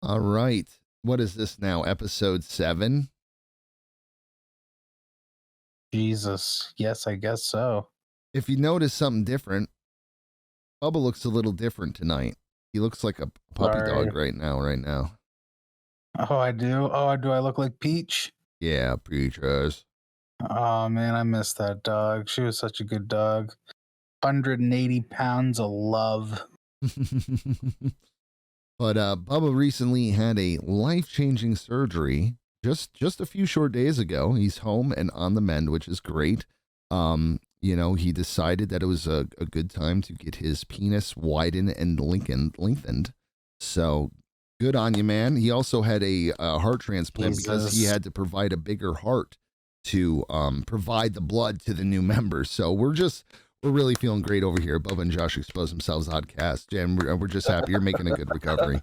All right. What is this now? Episode 7? Jesus. Yes, I guess so. If you notice something different, Bubba looks a little different tonight. He looks like a puppy Sorry. dog right now. Oh, I do? Oh, do I look like Peach? Yeah, Peaches. Oh, man, I miss that dog. She was such a good dog. 180 pounds of love. But Bubba recently had a life-changing surgery just a few short days ago. He's home and on the mend, which is great. He decided that it was a good time to get his penis widened and lengthened. So good on you, man. He also had a heart transplant because he had to provide a bigger heart to provide the blood to the new members. So we're really feeling great over here. Bubba and Josh Expose Themselves Oddcast. And we're just happy you're making a good recovery.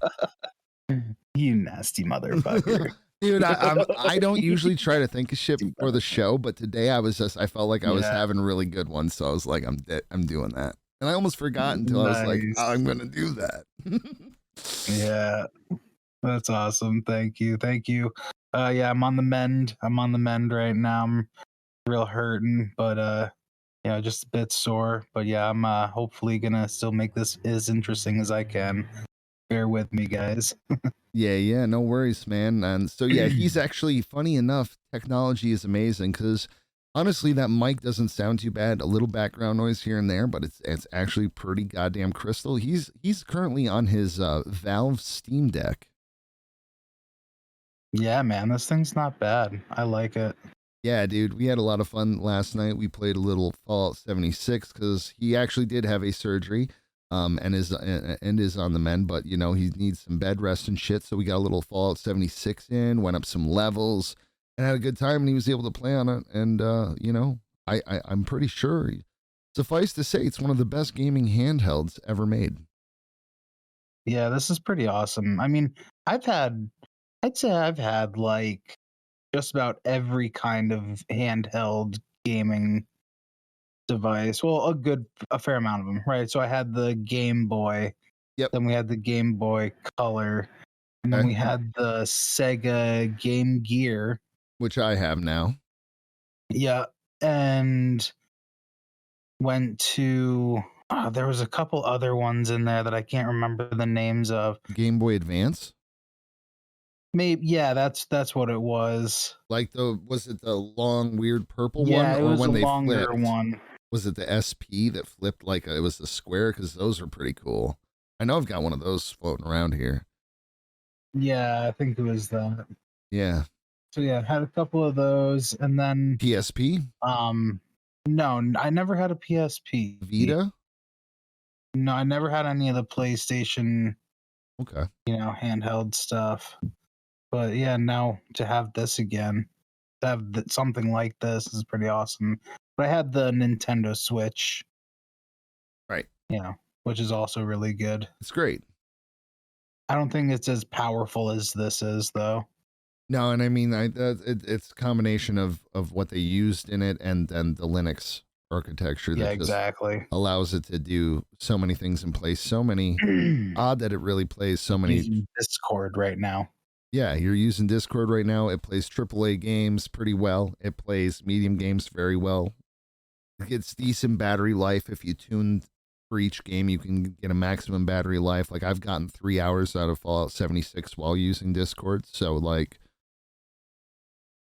You nasty motherfucker. Dude, I don't usually try to think of shit before the show, but today I felt like I was having a really good one, so I was like, I'm doing that. And I almost forgot until I was like, oh, I'm gonna do that. Yeah. That's awesome. Thank you. Yeah, I'm on the mend. Right now. I'm real hurting, but just a bit sore. But yeah, I'm hopefully gonna still make this as interesting as I can. Bear with me, guys. Yeah, no worries, man. And so yeah, he's actually, funny enough, technology is amazing because honestly, that mic doesn't sound too bad. A little background noise here and there, but it's actually pretty goddamn crystal. He's currently on his Valve Steam Deck. Yeah, man, this thing's not bad. I like it. Yeah, dude, we had a lot of fun last night. We played a little Fallout 76 because he actually did have a surgery, and is on the mend, but he needs some bed rest and shit. So we got a little Fallout 76 in, went up some levels, and had a good time. And he was able to play on it. And I'm pretty sure, suffice to say, it's one of the best gaming handhelds ever made. Yeah, this is pretty awesome. I mean, I'd say I've had like just about every kind of handheld gaming device. Well, a fair amount of them, right? So I had the Game Boy. Yep. Then we had the Game Boy Color. And then we had the Sega Game Gear, which I have now. Yeah, and went to there was a couple other ones in there that I can't remember the names of. Game Boy Advance? Maybe, yeah, that's what it was. Like was it the long weird purple one? Yeah, it was when a they longer flipped? one. Was it the SP that flipped like it was a square? Because those are pretty cool. I know I've got one of those floating around here. Yeah, I think it was that. Yeah. So yeah, had a couple of those, and then PSP. No, I never had a PSP. Vita. No, I never had any of the PlayStation. Okay. Handheld stuff. But yeah, now to have this again, to have something like this is pretty awesome. But I had the Nintendo Switch. Right. Which is also really good. It's great. I don't think it's as powerful as this is, though. No, and I mean, it's a combination of what they used in it and then the Linux architecture that exactly allows it to do so many things in place. So many odd that it really plays so many. Using Discord right now. Yeah, you're using Discord right now. It plays AAA games pretty well. It plays medium games very well. It gets decent battery life. If you tune for each game, you can get a maximum battery life. Like I've gotten 3 hours out of Fallout 76 while using Discord. So like,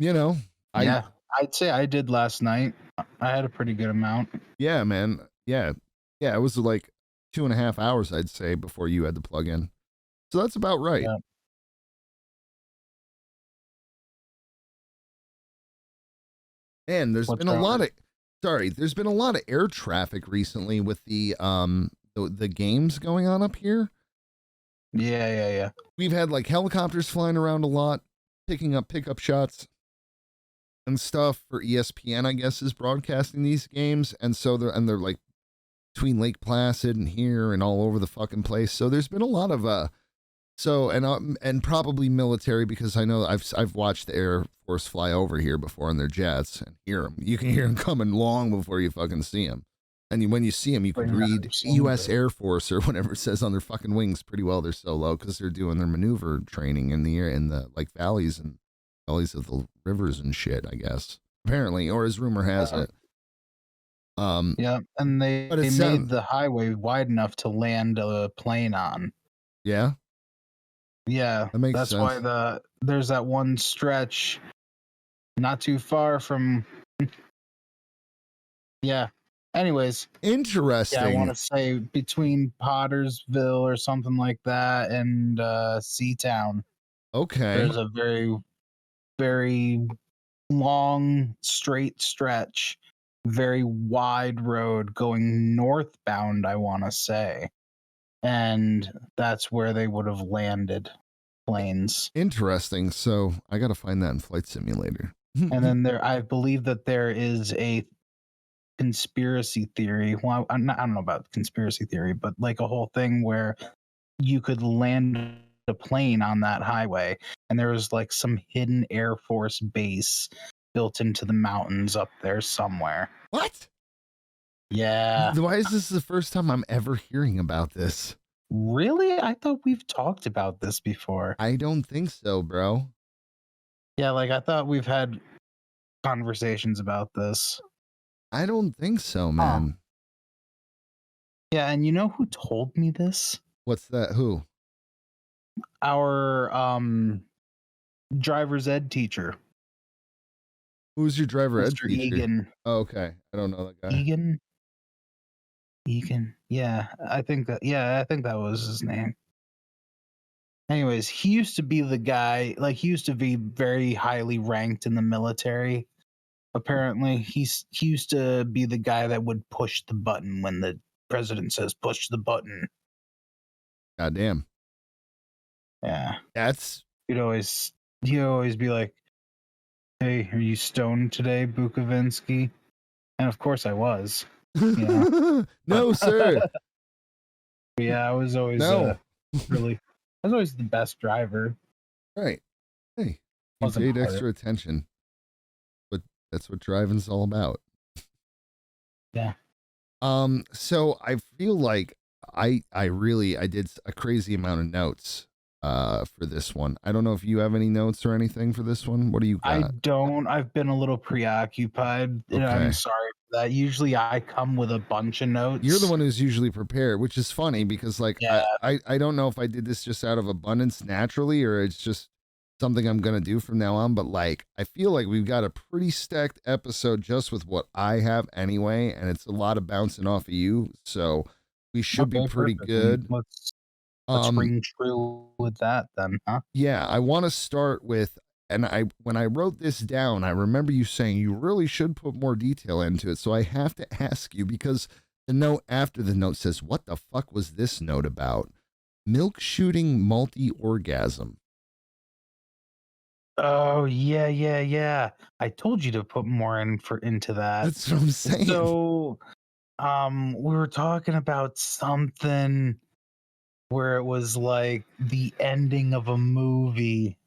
I'd say I did last night. I had a pretty good amount. Yeah, man. Yeah. It was like 2.5 hours, I'd say, before you had to plug in. So that's about right. Yeah. And there's been a lot of air traffic recently with the games going on up here. Yeah. We've had like helicopters flying around a lot, picking up pickup shots and stuff for ESPN, I guess, is broadcasting these games. And so they're like between Lake Placid and here and all over the fucking place. So there's been a lot of and probably military, because I know I've watched the Air Force fly over here before in their jets and hear them. You can hear them coming long before you fucking see them. And when you see them, you But could yeah, read I've seen U.S. the- Air Force or whatever it says on their fucking wings pretty well. They're so low because they're doing their maneuver training in the air in the like valleys and valleys of the rivers and shit. I guess apparently, or as rumor has it. Yeah, and But they it's made the highway wide enough to land a plane on. yeah, Yeah, that makes that's why sense. there's that one stretch not too far from. Yeah. Anyways, yeah, I want Interesting. to say between Pottersville or something like that and Seatown, Okay, there's a very, very long, straight stretch, very wide road going northbound, I want to say. And that's where they would have landed planes. interesting. So I got to find that in Flight Simulator. And then I believe that there is a conspiracy theory. Well, I don't know about conspiracy theory, but like a whole thing where you could land a plane on that highway, and there was like some hidden Air Force base built into the mountains up there somewhere. What? Yeah. Why is this the first time I'm ever hearing about this? Really? I thought we've talked about this before. I don't think so, bro. Yeah, like I thought we've had conversations about this. I don't think so, Huh. man. Yeah, and you know who told me this? What's that? Who? Our driver's ed teacher, Who's your driver ed Mr. teacher? Egan. Oh, okay. I don't know that guy. Egan? Egan. Yeah, I think that was his name. Anyways, he used to be the guy, like he used to be very highly ranked in the military. Apparently, he used to be the guy that would push the button when the president says push the button. Goddamn. Yeah. That's He'd always be like, "Hey, are you stoned today, Bukovinsky?" And of course I was, you know. no, sir. But yeah, I was always No. I was always the best driver. Right. Hey, you Wasn't paid hard. extra attention, but that's what driving's all about. Yeah. So I feel like I did a crazy amount of notes for this one. I don't know if you have any notes or anything for this one. What do you I got? don't. I've been a little preoccupied. And I'm Okay. sorry for that. Usually I come with a bunch of You're the notes. one who's usually prepared, which is funny because like Yeah. I don't know if I did this just out of abundance naturally or it's just something I'm gonna do from now on, but like I feel like we've got a pretty stacked episode just with what I have anyway, and it's a lot of bouncing off of you, so we should be Okay, pretty perfect. Then good. let's Um ring true with that then, huh? yeah, I want to start with and I when I wrote this down, I remember you saying you really should put more detail into it. So I have to ask you because the note after the note says, "What the fuck was this note about?" Milk shooting multi-orgasm. Oh yeah, yeah, yeah. I told you to put more into that. That's what I'm saying. So we were talking about something where it was like the ending of a movie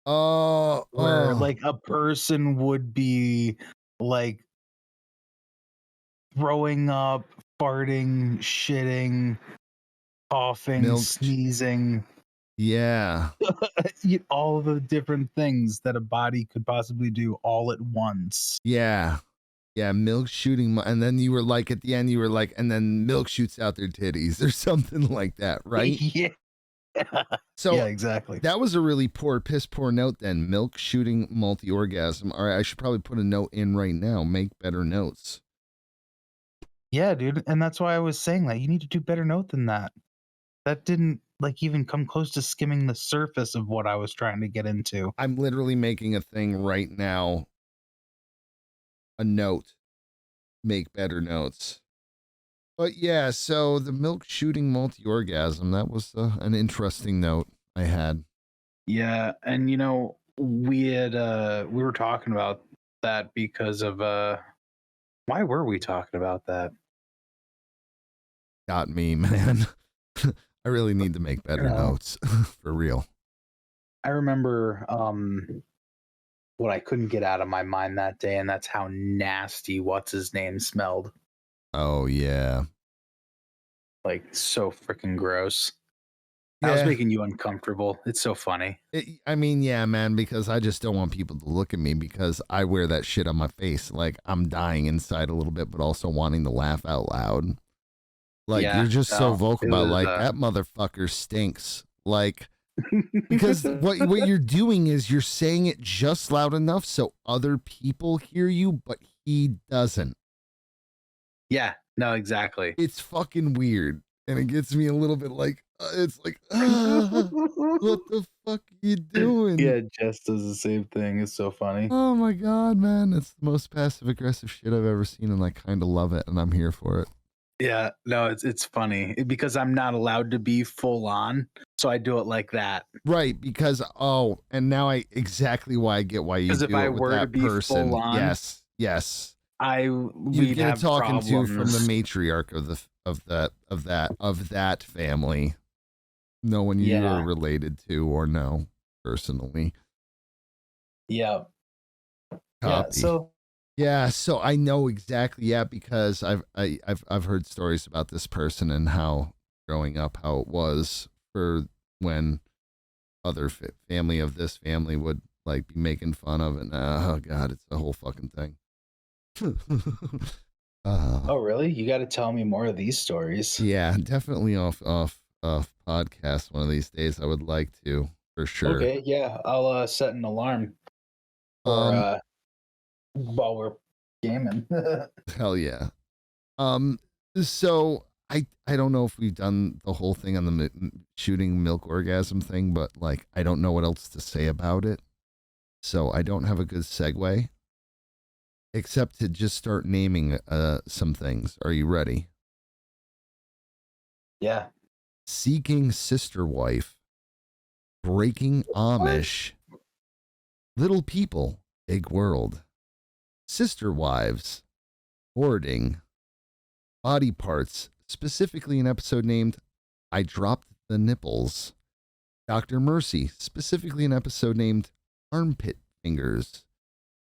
Oh, where oh, like a person would be like throwing up, farting, shitting, coughing, milk. sneezing, Yeah, all the different things that a body could possibly do all at once. yeah, yeah. Milk shooting, and then you were like at the end, you were like, and then milk shoots out their titties or something like that, right? Yeah. So Yeah, exactly. that was a really piss poor note then. Milk shooting multi orgasm. All right, I should probably put a note in right now. Make better notes. Yeah, dude. And that's why I was saying that you need to do better note than that. That didn't like even come close to skimming the surface of what I was trying to get into. I'm literally making a thing right now. A note. Make better notes. But yeah, so the milk shooting multi orgasm. That was an interesting note I had. Yeah, and we were talking about that because of why were we talking about that? Got me, man. I really need to make You better know, notes for real. I remember what I couldn't get out of my mind that day, and that's how nasty what's his name smelled. Oh yeah. Like so freaking gross. I was Yeah. making you uncomfortable. It's so funny. I mean, yeah, man, because I just don't want people to look at me because I wear that shit on my face. Like I'm dying inside a little bit, but also wanting to laugh out loud. Like you're Yeah, just so no, vocal it about was like that motherfucker stinks. Like because what you're doing is you're saying it just loud enough so other people hear you, but he doesn't. Yeah, no, exactly. It's fucking weird, and it gets me a little bit like it's like what the fuck are you doing? Yeah, Jess does the same thing. It's so funny. Oh my god, man, it's the most passive aggressive shit I've ever seen, and I kind of love it, and I'm here for it. Yeah, no, it's funny because I'm not allowed to be full on, so I do it like that. Right, because and now I exactly why I get why you Because if do I it with were to that be full person. on, Yes, yes. You'd we'd get a have talking to from the problems. matriarch of that family. No one you are Yeah, related to or know personally. yeah, yeah. Copy. So Yeah, so I know exactly. Yeah, because I've heard stories about this person and how growing up how it was for when other family of this family would like be making fun of it. Oh god, it's the whole fucking thing. uh, oh, really? You got to tell me more of these stories. yeah, definitely off podcast one of these days. I would like to for sure. Okay, yeah, I'll set an alarm for Um, while we're gaming. hell yeah. Um, so I don't know if we've done the whole thing on the shooting milk orgasm thing, but like I don't know what else to say about it. So I don't have a good segue except to just start naming some things. Are you ready? Yeah. Seeking sister wife, breaking What? Amish, little people, big world, sister wives, hoarding, body parts, specifically an episode named I Dropped the Nipples, Dr. Mercy, specifically an episode named Armpit Fingers,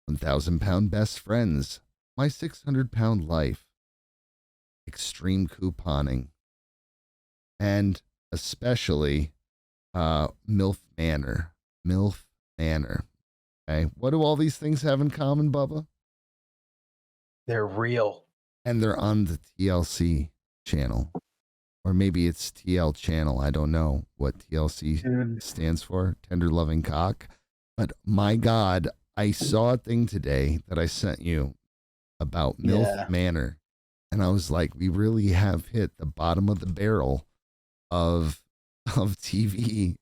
1,000-pound best friends, my 600-pound life, extreme couponing, and especially MILF Manor. MILF Manor. Okay. What do all these things have in common, Bubba? They're real. And they're on the TLC channel. Or maybe it's TL channel. I don't know what TLC Dude. stands for. Tender loving cock. But my God, I saw a thing today that I sent you about MILF Yeah. Manor. And I was like, we really have hit the bottom of the barrel of TV,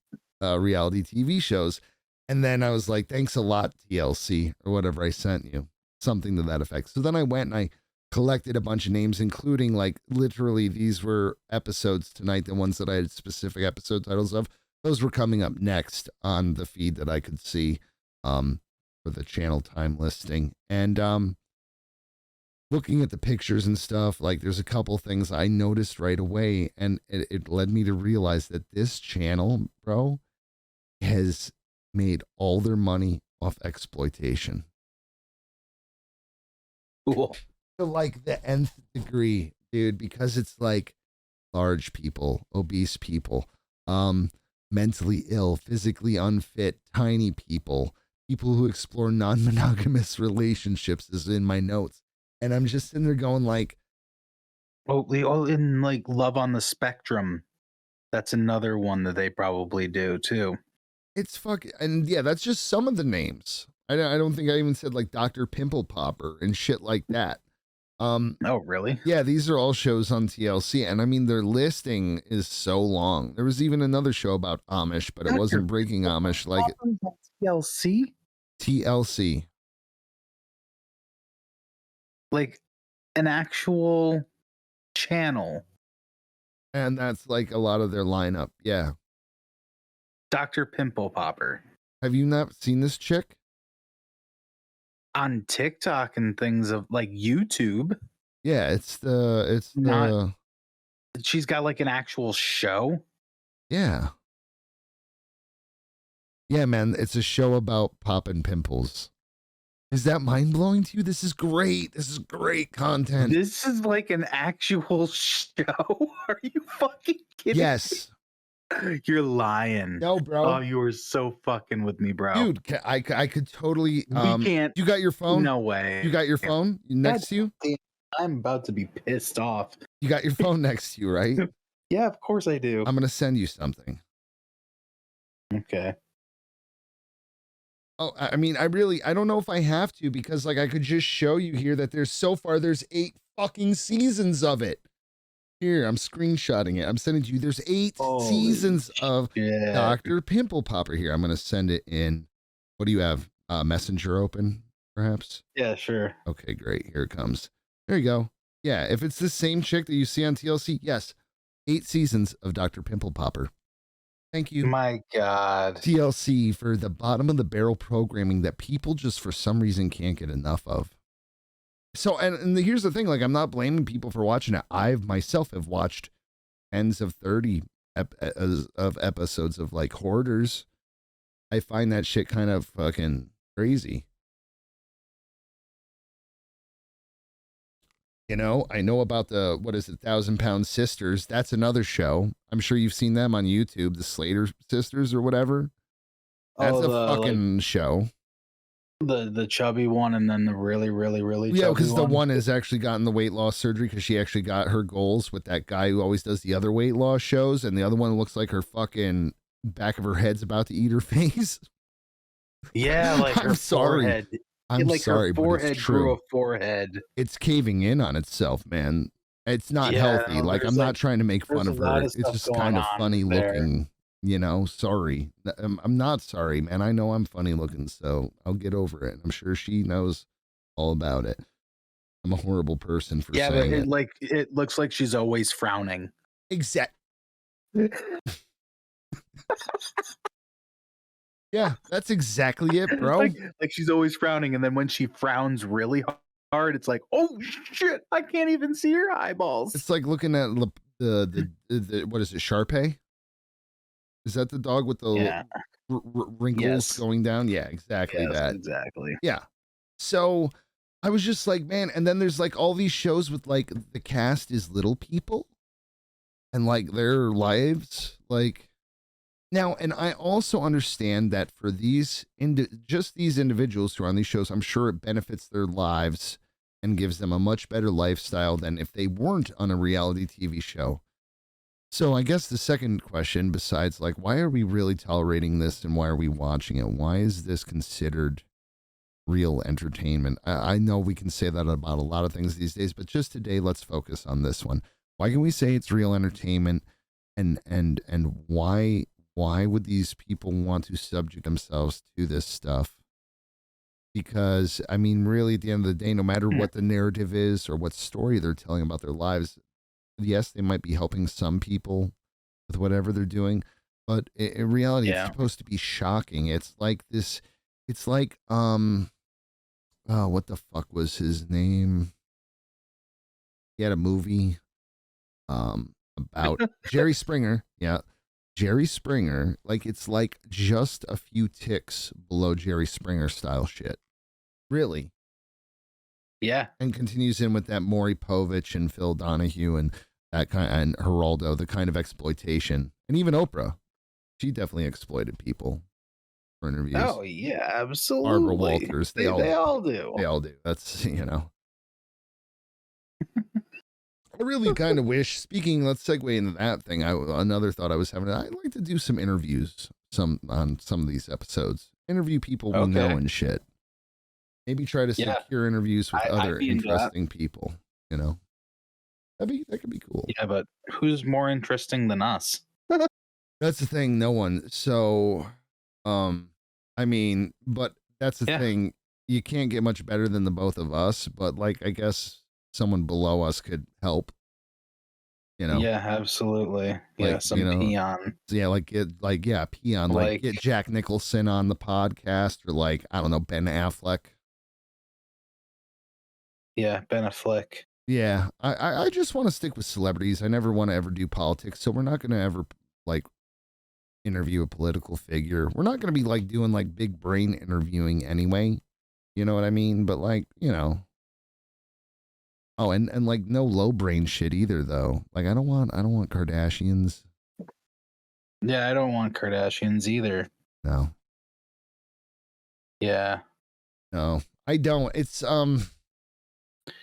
reality TV shows. And then I was like, thanks a lot, TLC, or whatever I sent you. Something to that effect. So then I went and I collected a bunch of names, including like literally these were episodes tonight, the ones that I had specific episode titles of. Those were coming up next on the feed that I could see for the channel time listing. And looking at the pictures and stuff, like there's a couple things I noticed right away, and it led me to realize that this channel, bro, has made all their money off exploitation. Cool. To like the nth degree, dude, because it's like large people, obese people, mentally ill, physically unfit, tiny people, people who explore non-monogamous relationships is in my notes. And I'm just sitting there going like, Oh, they all in like Love on the Spectrum. That's another one that they probably do too. it's fucking, and yeah, that's just some of the names. I don't think I even said like Dr. Pimple Popper and shit like that. Oh, really? Yeah, these are all shows on TLC, and I mean their listing is so long. There was even another show about Amish, but it Dr. wasn't breaking Amish like TLC? TLC. Like an actual channel. And that's like a lot of their lineup. Yeah. Dr. Pimple Popper. Have you not seen this chick? On TikTok and things of like YouTube. Yeah, it's Not the she's got like an actual show. yeah. Yeah, man, it's a show about popping pimples. Is that mind blowing to you? This is great. This is great content. This is like an actual show. Are you fucking kidding Yes. me? You're lying. No, bro. Oh, you were so fucking with me, bro. Dude, I could totally. We can't. You got your phone? No way. You got your phone next to you? Damn, I'm about to be pissed off. You got your phone next to you, right? Yeah, of course I do. I'm gonna send you something. Okay. Oh, I mean, I don't know if I have to, because like I could just show you here that there's 8 fucking seasons of it. Here, I'm screenshotting it. I'm sending you. There's 8 Holy seasons of shit. Dr. Pimple Popper here. I'm gonna send it in. What do you have? Messenger open, perhaps? Yeah, sure. Okay, great. Here it comes. There you go. Yeah, if it's the same chick that you see on TLC, yes. 8 seasons of Dr. Pimple Popper. Thank you. My God. TLC for the bottom of the barrel programming that people just for some reason can't get enough of. So, and here's the thing, like, I'm not blaming people for watching it. I myself have watched tens of 30 of episodes of like Hoarders. I find that shit kind of fucking crazy. You know, I know about the, what is it, 1,000-Pound Sisters. That's another show. I'm sure you've seen them on YouTube, the Slater sisters or whatever. That's a fucking show. The chubby one, and then the really Yeah, because the one. one has actually gotten the weight loss surgery because she actually got her goals with that guy who always does the other weight loss shows, and the other one looks like her fucking back of her head's about to eat her face. Yeah, like her forehead. I'm like sorry, her forehead but it's true. grew a forehead. It's caving in on itself, man. It's not healthy. no, Like, I'm not trying to make fun of her. of It's stuff just going kind of on funny there. looking, you know. Sorry. I'm not sorry, man. I know I'm funny looking, so I'll get over it. I'm sure she knows all about it. I'm a horrible person for Yeah, but saying it. it looks like she's always frowning. Yeah, that's exactly it, bro. Like she's always frowning, and then when she frowns really hard, it's like, oh shit, I can't even see her eyeballs. It's like looking at the what is it, Sharpay? Is that the dog with the wrinkles going down? Yeah, exactly that. Exactly. Yeah. So I was just like, man, and then there's like all these shows with like the cast is little people and like their lives, like now, and I also understand that for these just these individuals who are on these shows, I'm sure it benefits their lives and gives them a much better lifestyle than if they weren't on a reality TV show. So I guess the second question, besides like, why are we really tolerating this and why are we watching it? Why is this considered real entertainment? I know we can say that about a lot of things these days, but just today, let's focus on this one. Why can we say it's real entertainment, and why would these people want to subject themselves to this stuff? Because I mean, really, at the end of the day, no matter what the narrative is or what story they're telling about their lives, yes, they might be helping some people with whatever they're doing, but in reality, it's supposed to be shocking. It's like this. It's like oh, what the fuck was his name? He had a movie about Jerry Springer. Yeah. Jerry Springer, like it's like just a few ticks below Jerry Springer style shit. Really. Yeah. And continues in with that Maury Povich and Phil Donahue and that kind, and Geraldo, the kind of exploitation. And even Oprah. She definitely exploited people for interviews. Oh yeah, absolutely. Barbara Walters. They all do. They all do. That's, you know. I really kind of wish, speaking, let's segue into that thing. Another thought I was having, I'd like to do some interviews on some of these episodes. Interview people we know and shit. Maybe try to secure interviews with other interesting people, you know. That could be cool. Yeah, but who's more interesting than us? That's the thing, no one. So I mean, but that's the thing. You can't get much better than the both of us, but like I guess someone below us could help, you know. Yeah, absolutely. Like, yeah, some peon. Yeah, peon. Like get Jack Nicholson on the podcast, or like, I don't know, Ben Affleck. Yeah, Ben Affleck. Yeah, I just want to stick with celebrities. I never want to ever do politics, so we're not going to ever like interview a political figure. We're not going to be like doing like big brain interviewing anyway. You know what I mean? But like, oh, and like no low brain shit either though. Like I don't want Kardashians. Yeah, I don't want Kardashians either. No. Yeah. No. I don't. It's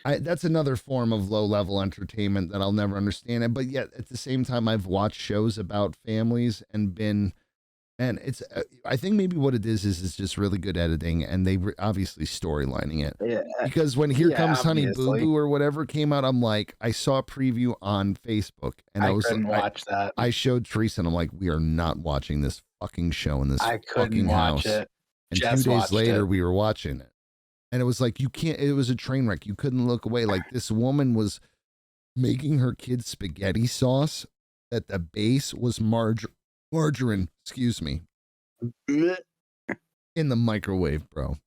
that's another form of low level entertainment that I'll never understand it. But yet at the same time I've watched shows about families and been and it's I think maybe what it is it's just really good editing and they obviously storylining it. Yeah. Because when Here Yeah, Comes Honey Boo obviously. Boo or whatever came out, I'm like, I saw a preview on Facebook and I couldn't I watch that. I showed Teresa and I'm like, we are not watching this fucking show in this I couldn't fucking watch house. it. And two Jess days watched later, it. we were watching it. And it was like, you can't, it was a train wreck. You couldn't look away. Like this woman was making her kids spaghetti sauce that the base was margarine, excuse me, in the microwave, bro.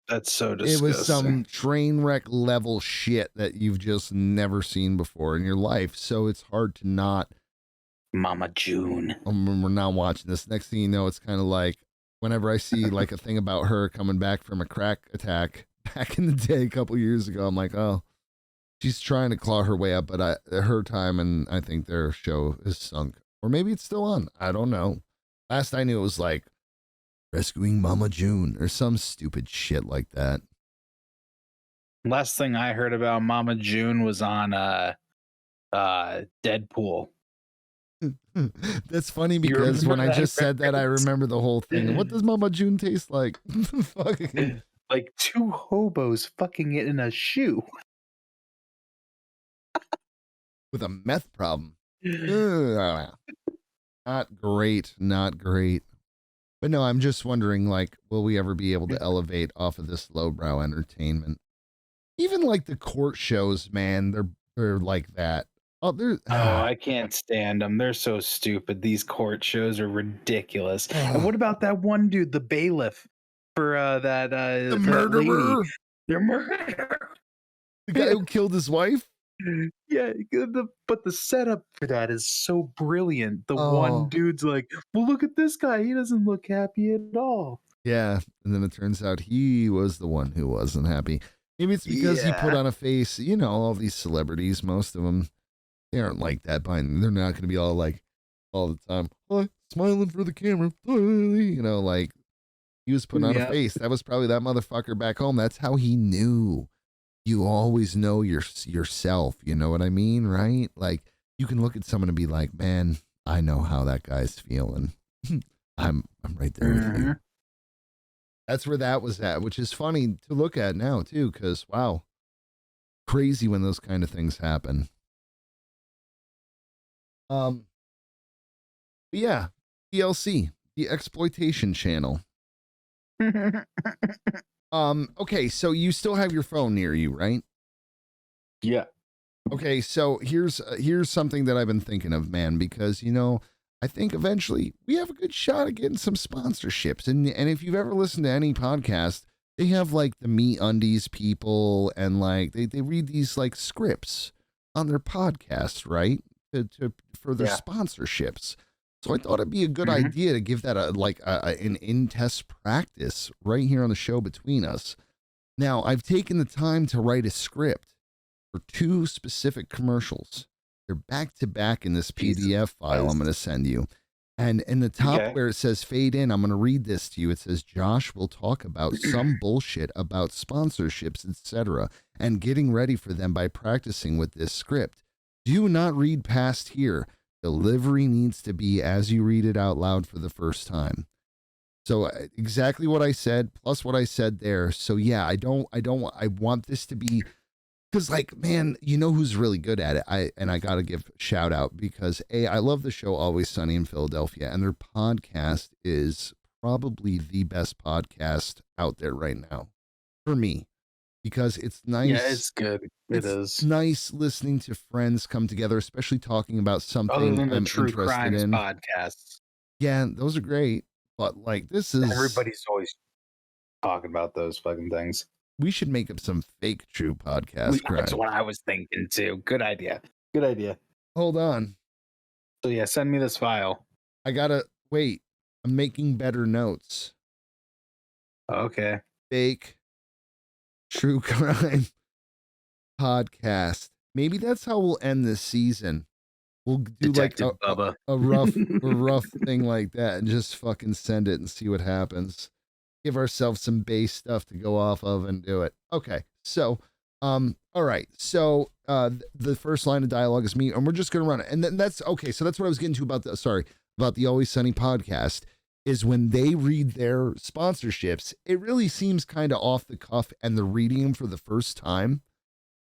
That's so It was disgusting. some train wreck level shit that you've just never seen before in your life. So it's hard to not. Mama June. We're now watching this. Next thing you know, it's kind of like whenever I see like a thing about her coming back from a crack attack back in the day, a couple years ago, I'm like, oh, she's trying to claw her way up, but her time and I think their show is sunk, or maybe it's still on. I don't know. Last I knew, it was like rescuing Mama June or some stupid shit like that. Last thing I heard about Mama June was on Deadpool. That's funny You because when remember I that just said that, I remember the whole thing. And what does Mama June taste like? Fucking like two hobos fucking it in a shoe. with a meth problem. Ugh. Not great, not great. But no, I'm just wondering, like, will we ever be able to elevate off of this lowbrow entertainment? Even like the court shows, man, they're like that. Oh, they're Oh, I can't stand them. They're so stupid. These court shows are ridiculous. And what about that one dude, the bailiff for the for that lady? murderer, They're murder. the guy who killed his wife. Yeah, but the setup for that is so brilliant. The one Oh, dude's like, "Well, look at this guy. He doesn't look happy at all." yeah, and then it turns out he was the one who wasn't happy. Maybe it's because he put Yeah. on a face. All these celebrities, most of them, they aren't like that. They're not going to be all like all the time, oh, smiling for the camera. Like he was putting on a Yeah. face. That was probably that motherfucker back home. That's how he knew. You always know yourself. You know what I mean, right? Like you can look at someone and be like, man, I know how that guy's feeling. I'm right there with you. That's where that was at, which is funny to look at now too, because wow, crazy when those kind of things happen. Um, but yeah, DLC, the exploitation channel. Okay, so you still have your phone near you, right? Yeah. Okay, so here's something that I've been thinking of, man, because I think eventually we have a good shot at getting some sponsorships. And if you've ever listened to any podcast, they have like the Me Undies people and like they read these like scripts on their podcast, right? For their Yeah. sponsorships. So I thought it'd be a good Mhm. idea to give that an in-test practice right here on the show between us. Now, I've taken the time to write a script for two specific commercials. They're back to back in this Jesus PDF file I'm Christ. going to send you. And in the top Okay. where it says fade in, I'm going to read this to you. It says Josh will talk about some bullshit about sponsorships, etc., and getting ready for them by practicing with this script. Do not read past here. Delivery needs to be as you read it out loud for the first time. So exactly what I said plus what I said there. So yeah, I want this to be because like man, who's really good at it. I got to give a shout out because I love the show Always Sunny in Philadelphia, and their podcast is probably the best podcast out there right now for me because it's Yeah, nice. it's good. It It's is. nice listening to friends come together, especially talking about Other something than the I'm true interested crimes in. podcasts, Yeah, those are great, but like this is everybody's always talking about those fucking things. we should make up some fake true podcast That's crime. what I was thinking too. Good idea. Good idea. Hold on. So yeah, send me this file. I gotta wait. I'm making better notes. Okay. Fake True crime podcast. Maybe that's how we'll end this season. We'll do like Detective Bubba. a rough thing like that and just fucking send it and see what happens. Give ourselves some base stuff to go off of and do it. Okay. So, all right. So, the first line of dialogue is me, and we're just gonna run it. And then that's okay. So that's what I was getting to about about the Always Sunny podcast is when they read their sponsorships, it really seems kind of off the cuff and they're reading them for the first time.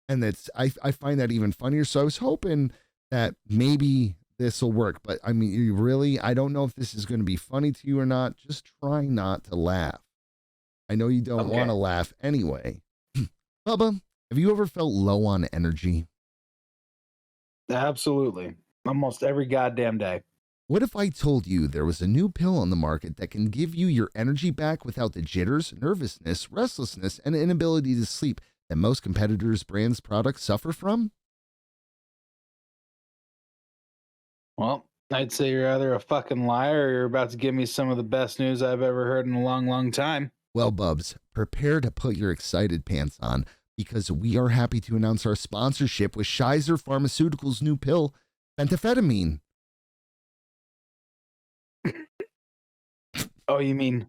And I find that even funnier. So I was hoping that maybe this will work. But I mean, you really, I don't know if this is going to be funny to you or not. Just try not to laugh. I know you don't want to laugh anyway. Bubba, have you ever felt low on energy? Absolutely. Almost every goddamn day. What if I told you there was a new pill on the market that can give you your energy back without the jitters, nervousness, restlessness, and inability to sleep that most competitors' brands' products suffer from? Well, I'd say you're either a fucking liar or you're about to give me some of the best news I've ever heard in a long, long time. Well, Bubs, prepare to put your excited pants on because we are happy to announce our sponsorship with Shizer Pharmaceuticals' new pill, phenterphetamine. Oh, you mean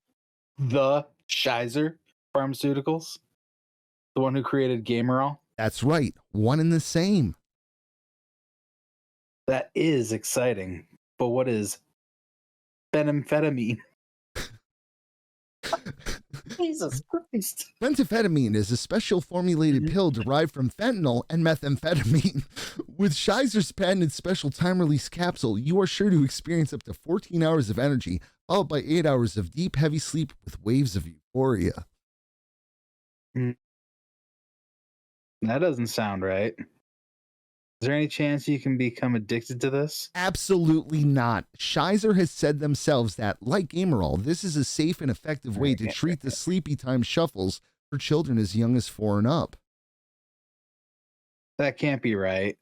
the Shizer Pharmaceuticals? The one who created Gamerall? That's right, one and the same. That is exciting. But what is phenymphetamine? Jesus Christ. Phenterphetamine is a special formulated pill derived from fentanyl and methamphetamine. With Shizer's patented special time release capsule, you are sure to experience up to 14 hours of energy, followed by 8 hours of deep, heavy sleep with waves of euphoria. That doesn't sound right. Is there any chance you can become addicted to this? Absolutely not. Shizer has said themselves that, like Gamerall, this is a safe and effective way to treat the sleepy time shuffles for children as young as 4 and up. That can't be right.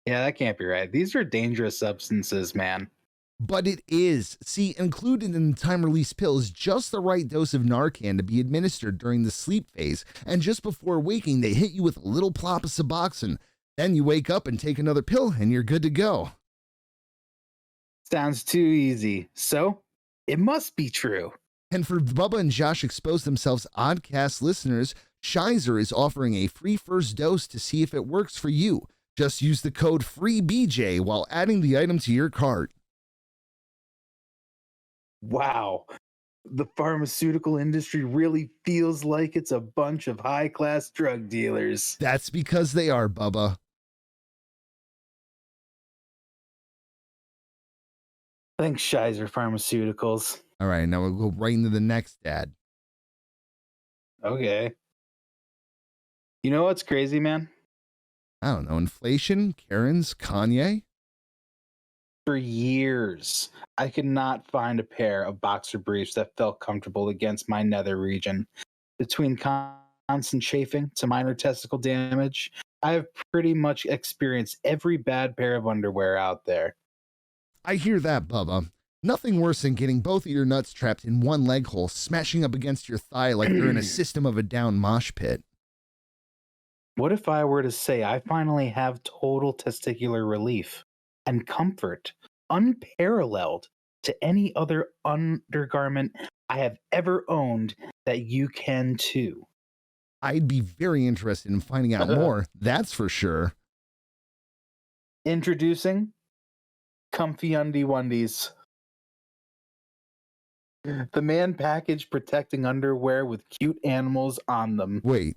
Yeah, that can't be right. These are dangerous substances, man. But it is. See, included in the time release pill is just the right dose of Narcan to be administered during the sleep phase, and just before waking, they hit you with a little plop of Suboxone. Then you wake up and take another pill, and you're good to go. Sounds too easy. So, it must be true. And for Bubba and Josh Expose Themselves Oddcast listeners, Shizer is offering a free first dose to see if it works for you. Just use the code FREEBJ while adding the item to your cart. Wow. The pharmaceutical industry really feels like it's a bunch of high-class drug dealers. That's because they are, Bubba. Thanks, Shizer Pharmaceuticals. All right, now we'll go right into the next ad. Okay. You know what's crazy, man? I don't know, inflation, Karens, Kanye? For years, I could not find a pair of boxer briefs that felt comfortable against my nether region. Between constant chafing to minor testicle damage, I have pretty much experienced every bad pair of underwear out there. I hear that, Bubba. Nothing worse than getting both of your nuts trapped in one leg hole, smashing up against your thigh like you're in a System of a Down mosh pit. What if I were to say I finally have total testicular relief and comfort, unparalleled to any other undergarment I have ever owned, that you can too? I'd be very interested in finding out more, that's for sure. Introducing Comfy Undie Wundies. The man package protecting underwear with cute animals on them. Wait.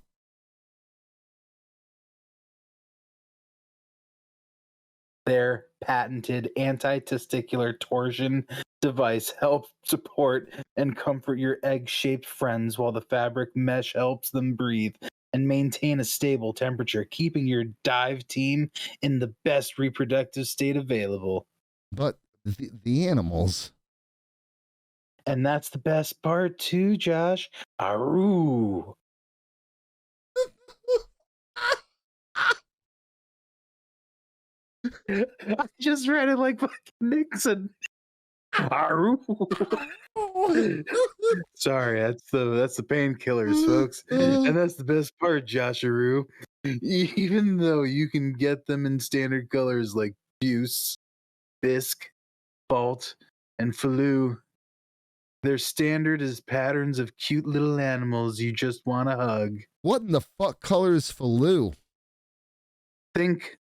Their patented anti-testicular torsion device helps support and comfort your egg-shaped friends while the fabric mesh helps them breathe and maintain a stable temperature, keeping your dive team in the best reproductive state available. But the animals. And that's the best part too, Josh. Aroo. I just read it like fucking Nixon. Aroo. Sorry, that's the painkillers, folks. And that's the best part, Josharoo. Even though you can get them in standard colors like Buse, Bisque, Balt, and Faloo, their standard is patterns of cute little animals you just want to hug. What in the fuck color is Faloo? Think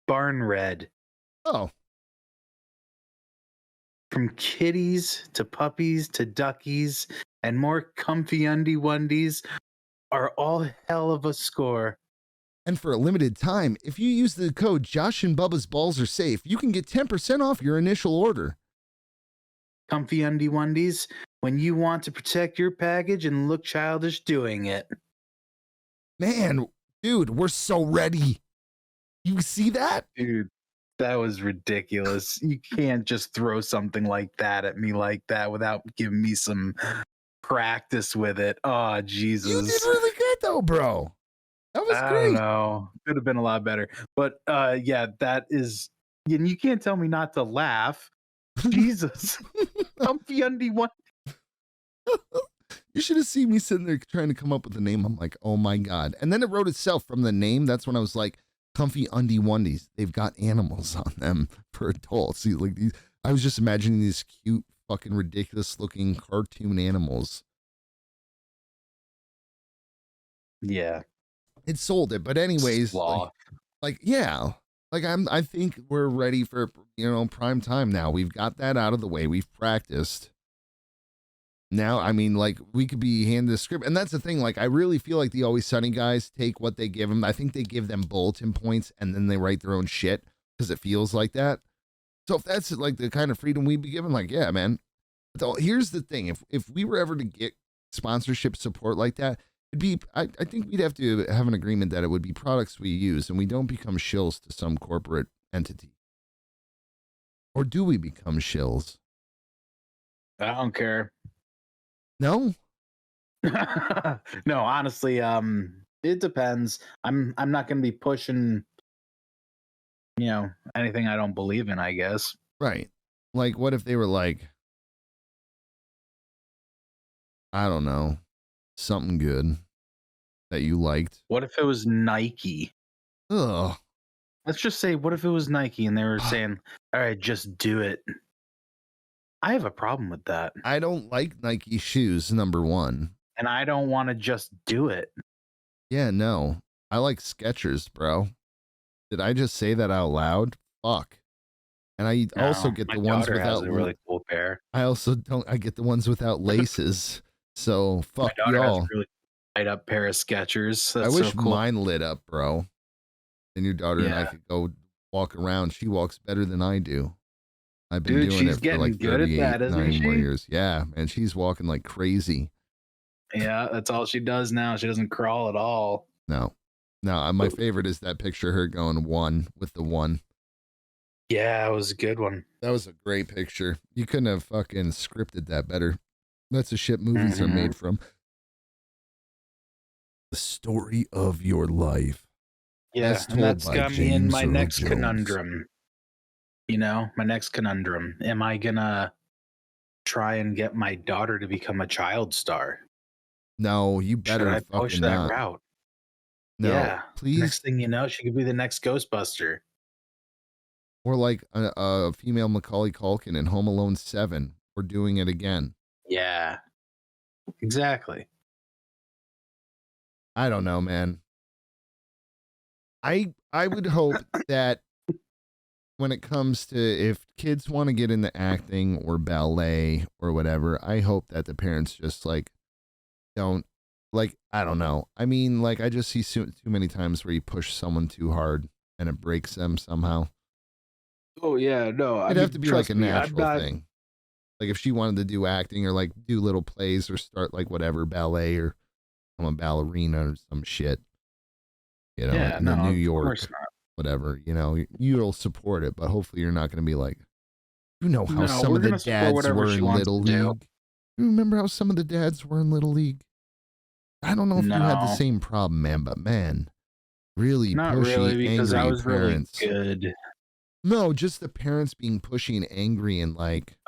barn red. Oh, From kitties to puppies to duckies and more comfy undie wundies are all hell of a score. and for a limited time, if you use the code Josh and Bubba's Balls Are Safe, you can get 10% off your initial order. Comfy undie wundies when you want to protect your package and look childish doing it. Man, dude, we're so ready. You see that? Dude, that was ridiculous. You can't just throw something like that at me like that without giving me some practice with it. Oh, Jesus. You did really good though, bro. That was I great. don't know. Could have been a lot better. But yeah, that is, and you can't tell me not to laugh. Jesus. Comfy undie one. You should have seen me sitting there trying to come up with the name. I'm like, oh my God. And then it wrote itself from the name. That's when I was like, Comfy Undie Wundies. They've got animals on them for adults. See, like these, I was just imagining these cute, fucking ridiculous looking cartoon animals. Yeah. It sold it. But anyways, like, yeah. Like I think we're ready for, prime time now. We've got that out of the way. We've practiced. Now, I mean, like, we could be handed the script. And that's the thing. Like, I really feel like the Always Sunny guys take what they give them. I think they give them bulletin points and then they write their own shit because it feels like that. So if that's like the kind of freedom we'd be given, like, yeah, man. So here's the thing. If we were ever to get sponsorship support like that, it'd be, I think we'd have to have an agreement that it would be products we use and we don't become shills to some corporate entity. Or do we become shills? I don't care. No? No, honestly, it depends. I'm not gonna be pushing, anything I don't believe in, I guess. Right. Like, what if they were like, I don't know, something good that you liked? What if it was Nike? Ugh. Let's just say, what if it was Nike and they were saying, all right, just do it. I have a problem with that. I don't like Nike shoes, number one. And I don't want to just do it. Yeah, no. I like Skechers, bro. Did I just say that out loud? Fuck. And I also get the ones without has a really cool pair. I also don't. I get the ones without laces. So fuck My daughter y'all. has a really light up pair of Skechers. That's I wish so cool. mine lit up, bro. Then your daughter and I could go walk around. She walks better than I do. I've been doing it for like 38 more years. Yeah, and she's walking like crazy. Yeah, that's all she does now. She doesn't crawl at all. No. My favorite is that picture of her going one with the one. Yeah, it was a good one. That was a great picture. You couldn't have fucking scripted that better. That's the shit movies are made from. The story of your life. Yeah, and that's got me in my next conundrum. My next conundrum. Am I gonna try and get my daughter to become a child star? No, you better Should I push that not. route? No, yeah. Please. Next thing you know, she could be the next Ghostbuster. Or like a female Macaulay Culkin in Home Alone 7. We're doing it again. Yeah. Exactly. I don't know, man. I would hope that when it comes to if kids want to get into acting or ballet or whatever, I hope that the parents just like don't like, I don't know. I mean, like I just see too many times where you push someone too hard and it breaks them somehow. Oh yeah, no. It'd have to be like a natural thing. Like if she wanted to do acting or like do little plays or start like whatever ballet or become a ballerina or some shit. In New York, whatever. You'll support it, but hopefully you're not going to be like, how some of the dads were in Little League. You remember how some of the dads were in Little League? I don't know if you had the same problem, man, but man, really not pushy, really, because angry I was parents. really good. No, just the parents being pushy and angry and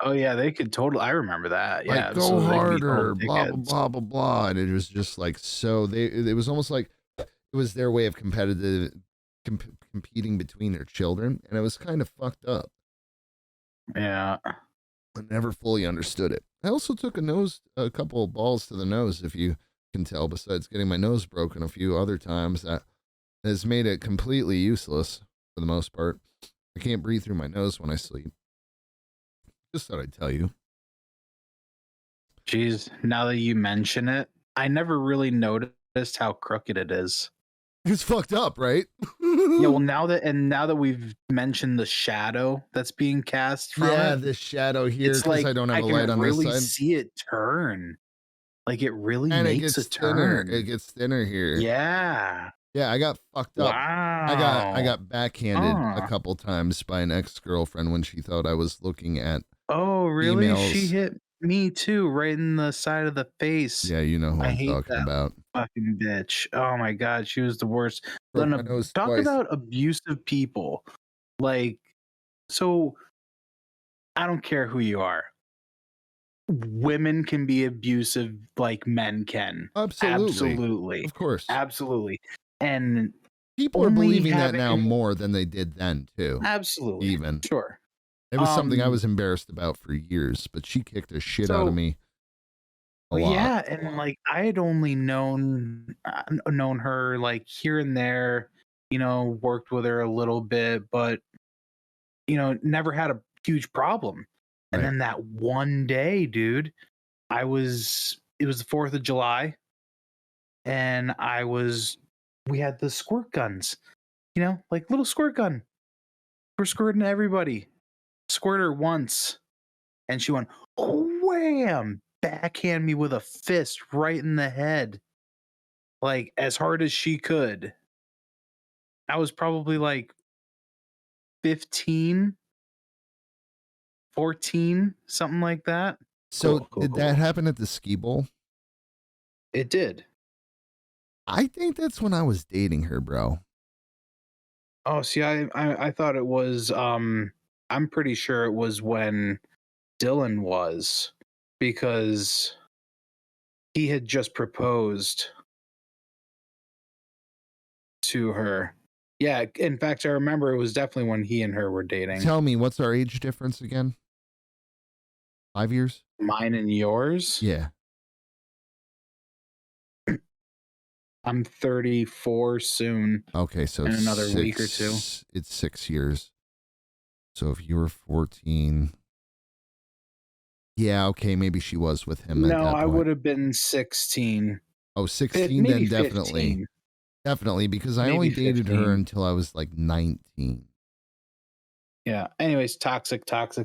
Oh yeah, they could totally. I remember that. Yeah, like go absolutely. They could be total harder, blah blah dickheads. blah blah blah, and it was just like so they it was almost like it was their way of competing between their children, and it was kind of fucked up. Yeah. I never fully understood it. I also took a couple of balls to the nose, if you can tell. Besides getting my nose broken a few other times, that has made it completely useless for the most part. I can't breathe through my nose when I sleep. Just thought I'd tell you. Jeez. Now that you mention it, I never really noticed how crooked it is. It's fucked up, right? Yeah. Well, now that we've mentioned the shadow that's being cast from Yeah, it, this shadow here it's because I like don't have I a can light on this really side. see it turn. Like it really And it makes a gets thinner. It turn. gets thinner here. Yeah. Yeah, I got fucked up. I Wow. got backhanded a Huh. couple times by an ex-girlfriend when she thought I was looking at Oh, really? She emails. hit me too, right in the side of the face. Yeah, you know who I I'm hate talking that about. fucking bitch. Oh my god, she was the worst. Broke my nose Talk twice. about abusive people. Like, so I don't care who you are. Women can be abusive like men can. Absolutely. Absolutely. Of course. Absolutely. And People are only believing that having now more than they did then, too. absolutely. Even. Sure. It was something I was embarrassed about for years, but she kicked the shit out of So me a well, lot. yeah, and like I had only known her like here and there, worked with her a little bit, but never had a huge problem. And Right. then that one day, dude, it was the 4th of July and we had the squirt guns, like little squirt gun. We're squirting everybody. Squirt her once and she went wham, backhand me with a fist right in the head, like as hard as she could. I was probably like 15, 14, something like that. So, Cool, cool, did that cool. happen at the ski bowl? It did. I think that's when I was dating her, bro. Oh, see, I thought it was. I'm pretty sure it was when Dylan was, because he had just proposed to her. Yeah, in fact, I remember it was definitely when he and her were dating. Tell me, what's our age difference again? 5 years? Mine and yours. Yeah. I'm 34 soon, Okay, so in another week or two. it's 6 years. So if you were 14, yeah, okay, maybe she was with him at No, that I point. would have been 16. Oh, 16, Maybe then definitely. 15. Definitely, because I only Maybe dated her 15. until I was like 19. Yeah. Anyways, toxic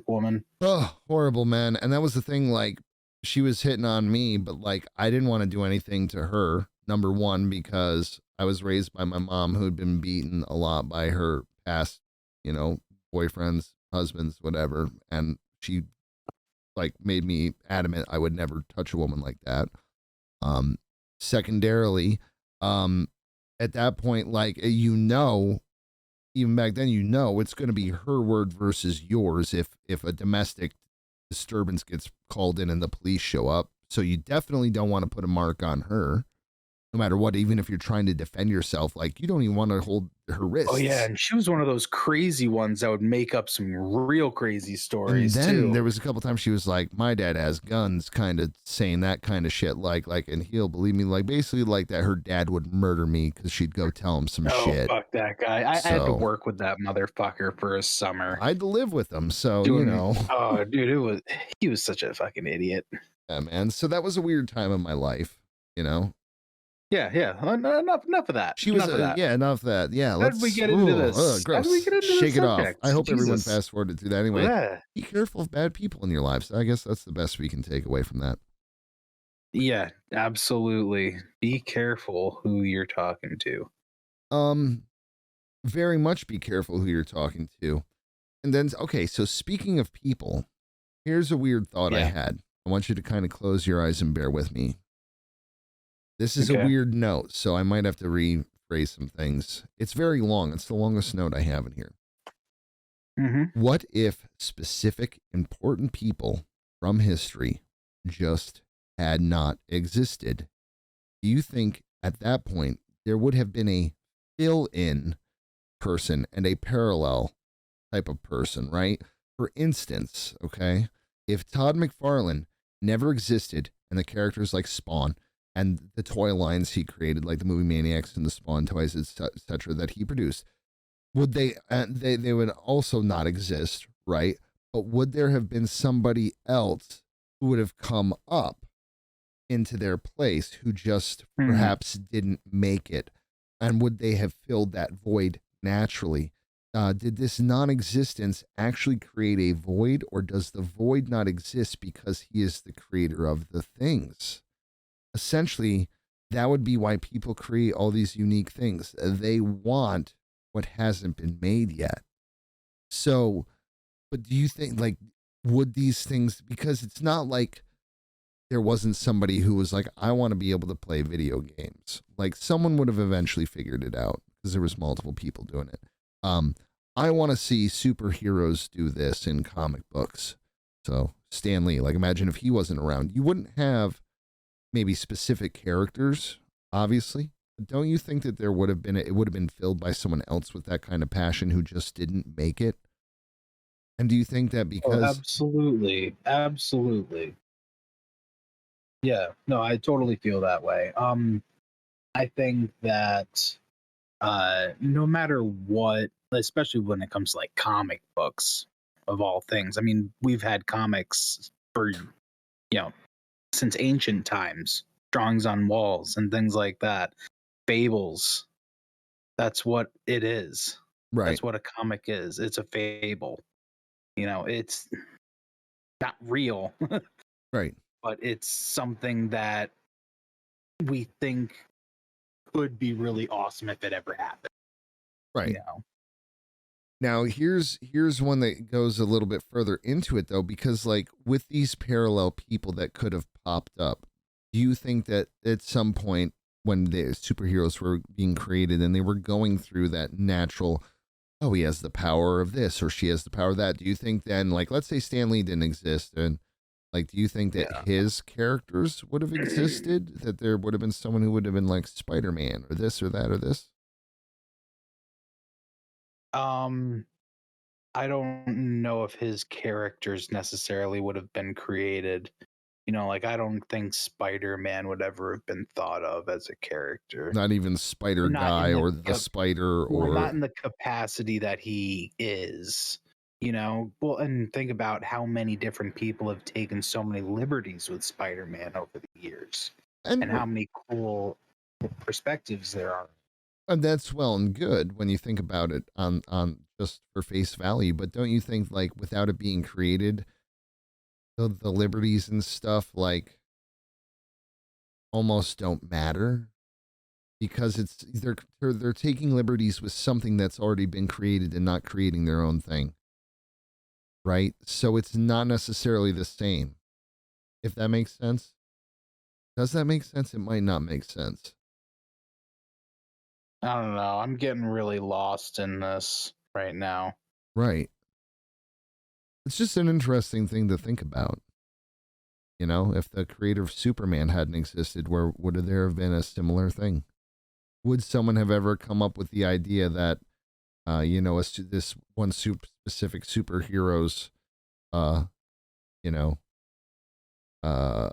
woman. Oh, horrible, man. And that was the thing, like, she was hitting on me, but like, I didn't want to do anything to her. Number one, because I was raised by my mom who had been beaten a lot by her past, you know, boyfriends, husbands, whatever. And she like made me adamant I would never touch a woman like that. Um, secondarily, um, at that point, like, even back then, it's going to be her word versus yours if a domestic disturbance gets called in and the police show up. So you definitely don't want to put a mark on her, no matter what. Even if you're trying to defend yourself, like you don't even want to hold her Oh yeah, wrists. and she was one of those crazy ones that would make up some real crazy And stories then too. there was a couple times she was like, "My dad has guns," kind of saying that kind of shit, and he'll believe me, like basically like that her dad would murder me because she'd go tell him some Oh shit. fuck that guy. I had to So work with that motherfucker for a summer. I had to live with him. So Doing oh dude, he was such a fucking idiot. yeah, man. So that was a weird time of my life, you know. Yeah, yeah. Enough of that. She was, Enough of that. yeah, enough of that. Yeah, How did we let's, get into How did we gross. get into this Shake it off. I subject? hope everyone Jesus. fast forwarded through that. Anyway, Yeah. be careful of bad people in your lives. I guess that's the best we can take away from that. Yeah, absolutely. Be careful who you're talking to. Um, very much be careful who you're talking to. And then, okay, so speaking of people, here's a weird thought I Yeah. had. I want you to kind of close your eyes and bear with me. This is a Okay. weird note, so I might have to rephrase some things. It's very long. It's the longest note I have in here. Hmm. What if specific important people from history just had not existed? Do you think at that point there would have been a fill in person and a parallel type of person, right? For instance, okay, if Todd McFarlane never existed and the characters like Spawn and the toy lines he created, like the movie Maniacs and the Spawn toys, etc., that he produced, would they would also not exist, right? But would there have been somebody else who would have come up into their place who just Hmm. perhaps didn't make it? And would they have filled that void naturally? Did this non existence actually create a void, or does the void not exist because he is the creator of the things? Essentially, that would be why people create all these unique things. They want what hasn't been made yet. So, but do you think, like, would these things, because it's not like there wasn't somebody who was like, I want to be able to play video games. Like someone would have eventually figured it out because there was multiple people doing it. Um, I want to see superheroes do this in comic books. So Stan Lee, like imagine if he wasn't around, you wouldn't have maybe specific characters, obviously. But don't you think that there would have been it would have been filled by someone else with that kind of passion who just didn't make it? And do you think that Oh, because absolutely, absolutely. Yeah, no, I totally feel that way. I think that no matter what, especially when it comes to like comic books of all things. I mean, we've had comics for since ancient times, drawings on walls and things like that, fables. That's what it is. right, That's what a comic is. It's a fable. It's not real, right, but it's something that we think could be really awesome if it ever happened. You right. know. Now here's one that goes a little bit further into it though, because like with these parallel people that could have popped up, do you think that at some point when the superheroes were being created and they were going through that natural, oh, he has the power of this or she has the power of that, do you think then, like let's say Stan Lee didn't exist, and like do you think that Yeah. his characters would have existed? That there would have been someone who would have been like Spider-Man or this or that or this? um, I don't know if his characters necessarily would have been created. Like I don't think Spider-Man would ever have been thought of as a character. Not even Spider Not in Guy the or the Spider well, not or in the capacity that he is. Well, and think about how many different people have taken so many liberties with Spider-Man over the years, and and how many cool perspectives there are. and that's well and good when you think about it on just for face value, but don't you think like without it being created, the liberties and stuff like almost don't matter because it's they're taking liberties with something that's already been created and not creating their own thing, right? So it's not necessarily the same. If that makes sense. Does that make sense? It might not make sense. I don't know. I'm getting really lost in this right now. Right. It's just an interesting thing to think about. You know, if the creator of Superman hadn't existed, where would there have been a similar thing? Would someone have ever come up with the idea that, this one specific superhero's, uh, you know, uh,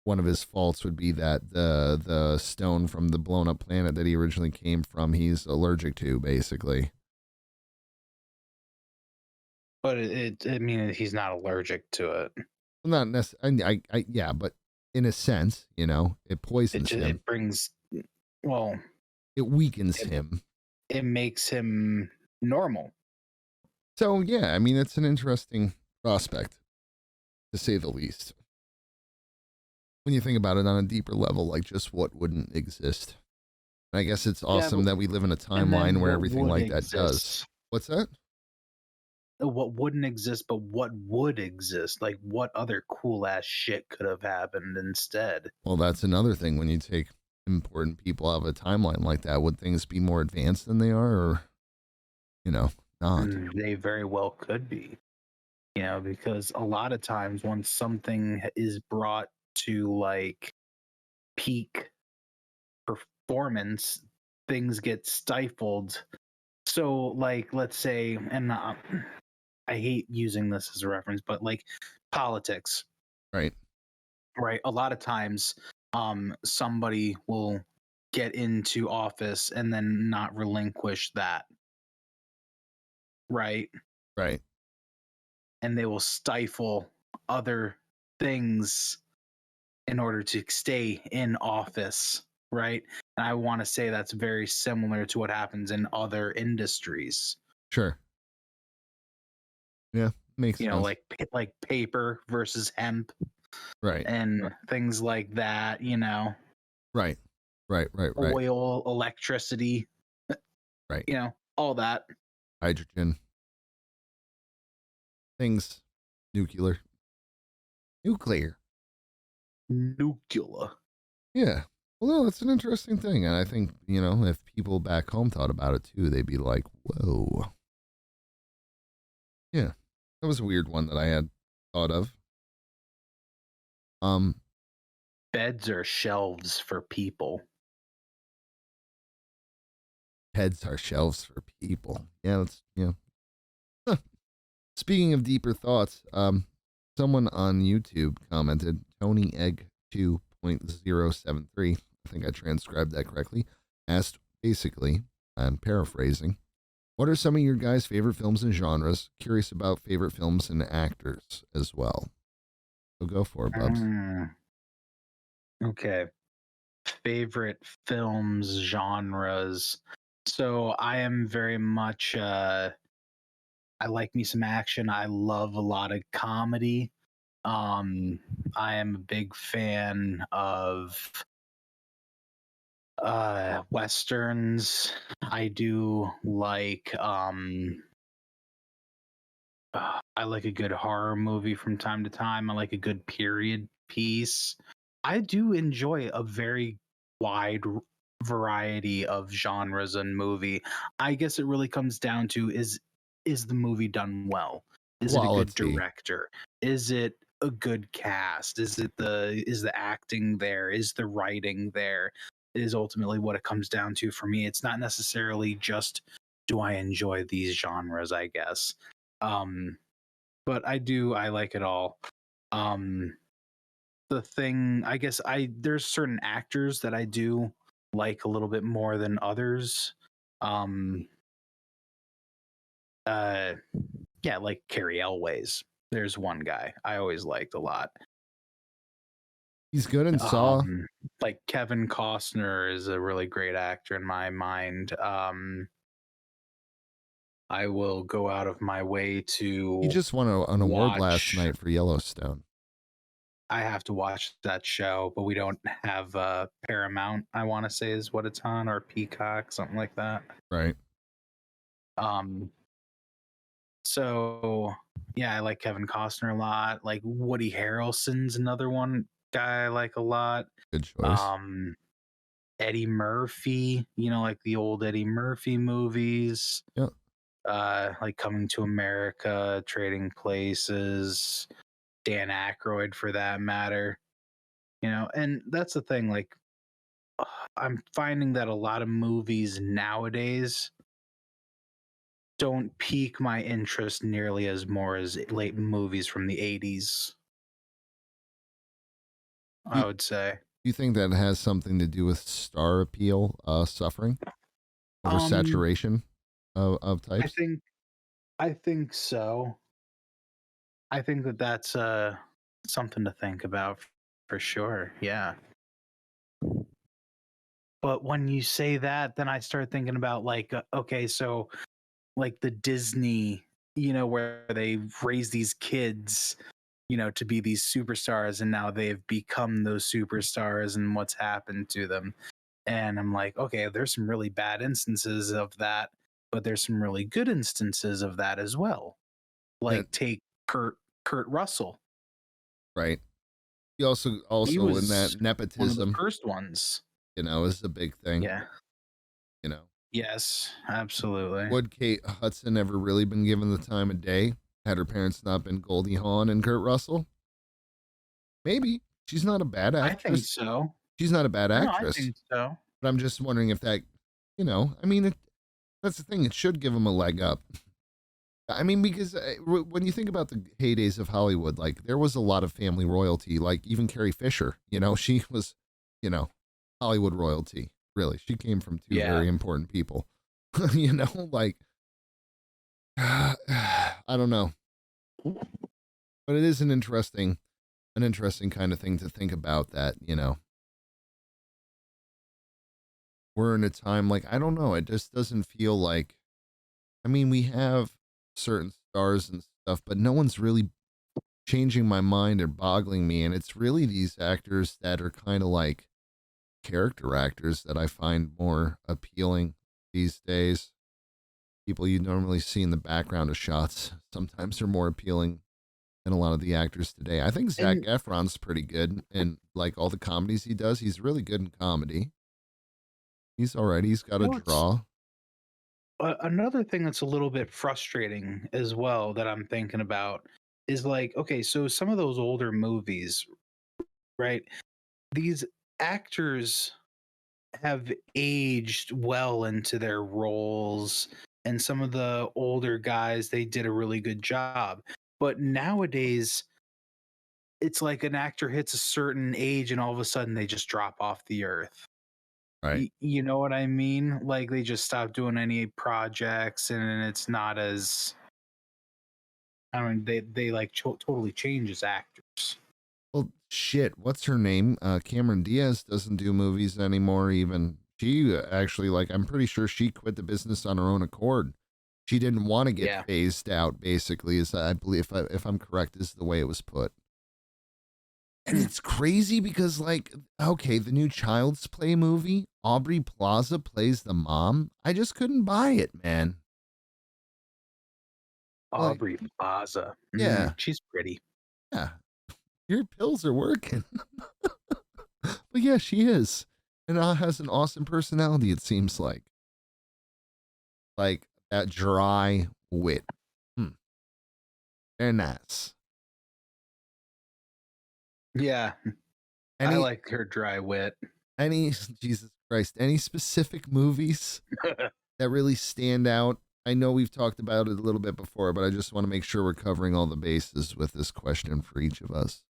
one of his faults would be that the stone from the blown up planet that he originally came from, he's allergic to, basically. But I mean, he's not allergic to it. Well, not necessarily. Yeah, but in a sense, it It poisons just, him. it brings, well, It weakens it, him. it makes him normal. So yeah, I mean, it's an interesting prospect to say the least. When you think about it on a deeper level, like just what wouldn't exist. And I guess it's Yeah, awesome but that we live in a and timeline then where what everything would like that does. exist? What's that? What wouldn't exist, but what would exist? Like what other cool ass shit could have happened instead? Well, that's another thing. When you take important people out of a timeline like that, would things be more advanced than they are, or you know? not. And they very well could be, because a lot of times when something is brought to like peak performance, things get stifled. So, like, let's say, and I hate using this as a reference, but like politics, Right. right? A lot of times, somebody will get into office and then not relinquish that, right? Right. And they will stifle other things in order to stay in office, right? And I want to say that's very similar to what happens in other industries. Sure. Yeah. Makes sense. Like paper versus hemp Right. and things like that, Right. Right. Right. Right. oil, electricity, Right. all that. Hydrogen. Things. Nuclear. Nuclear. Nuclear. Yeah. Well, no, that's an interesting thing. And I think, if people back home thought about it too, they'd be like, whoa. Yeah. That was a weird one that I had thought of. Um, Beds are shelves for people. Heads are shelves for people. Yeah, that's, Huh. Speaking of deeper thoughts, someone on YouTube commented, Tony Egg 2.073, I think I transcribed that correctly, asked basically, I'm paraphrasing, what are some of your guys' favorite films and genres? Curious about favorite films and actors as well. So go for it, Bubs. Okay. Favorite films, genres. So I am very much I like me some action. I love a lot of comedy. I am a big fan of westerns. I do like I like a good horror movie from time to time. I like a good period piece. I do enjoy a very wide variety of genres and movie. I guess it really comes down to is the movie done well? Is it a good Quality. director? Is it a good cast? Is the acting there? Is the writing there? Is ultimately what it comes down to for me. It's not necessarily just do I enjoy these genres, I guess. Um, but I like it all. Um, the thing, I guess, there's certain actors that I do like a little bit more than others. Um, uh, yeah, like Carrie Elways. There's one guy I always liked a lot. He's good in Saw. Like Kevin Costner is a really great actor in my mind. I will go out of my way He to just won an award last watch. night for Yellowstone. I have to watch that show, but we don't have Paramount, I want to say is what it's on, or Peacock, something like that. Right. Um, so yeah, I like Kevin Costner a lot. Like Woody Harrelson's another one guy I like a lot. Good choice. Um, Eddie Murphy, like the old Eddie Murphy movies. Yeah. Like Coming to America, Trading Places, Dan Aykroyd for that matter. And that's the thing, like I'm finding that a lot of movies nowadays don't pique my interest nearly as more as late movies from the 80s, Do I would say. you think that has something to do with star appeal suffering? Um Oversaturation of I types? think I think so. I think that that's something to think about for sure. Yeah. But when you say that, then I start thinking about like okay, so like the Disney, where they raise these kids, to be these superstars, and now they've become those superstars, and what's happened to them. And I'm like, okay, there's some really bad instances of that, but there's some really good instances of that as well. That Like take Kurt Russell. right. He also He in was that one of the nepotism, first ones. is a big thing. Yeah. You know. Yes, absolutely. Would Kate Hudson ever really been given the time of day had her parents not been Goldie Hawn and Kurt Russell? Maybe. She's not a bad I think actress. so. She's not a bad No, I actress. think so. But I'm just wondering if that, I mean, that's the thing. It should give them a leg up. I mean, because when you think about the heydays of Hollywood, like there was a lot of family royalty. Like even Carrie Fisher, she was, you know, Hollywood royalty. Really, she came from two Yeah. very important people. Like I don't know, but it is an interesting kind of thing to think about. That we're in a time like I don't know. It just doesn't feel like. I mean, we have certain stars and stuff, but no one's really changing my mind or boggling me. And it's really these actors that are kind of like character actors that I find more appealing these days. People you normally see in the background of shots sometimes are more appealing than a lot of the actors today. I think Zach And Efron's pretty good in like all the comedies he does. He's really good in comedy. He's all right. He's got you a know, it's draw. another thing that's a little bit frustrating as well that I'm thinking about is like, okay, so some of those older movies, right? These actors have aged well into their roles, and some of the older guys, they did a really good job. But nowadays, it's like an actor hits a certain age and all of a sudden they just drop off the earth. Right. You know what I mean? Like they just stop doing any projects, and it's not as, I mean, they like totally change as actors. Well, shit. What's her name? Cameron Diaz doesn't do movies anymore. Even she actually, like, I'm pretty sure she quit the business on her own accord. She didn't want to get Yeah. phased out. Basically, is I believe if I'm correct, is the way it was put. And it's crazy because, like, okay, the new Child's Play movie, Aubrey Plaza plays the mom. I just couldn't buy it, man. Like, Aubrey Plaza. yeah, She's pretty. yeah, your pills are working. But yeah, she is, and has an awesome personality. It seems like that dry wit. Hmm. Very nice. Yeah, I Any like her dry wit. any Jesus Christ, any specific movies that really stand out? I know we've talked about it a little bit before, but I just want to make sure we're covering all the bases with this question for each of us.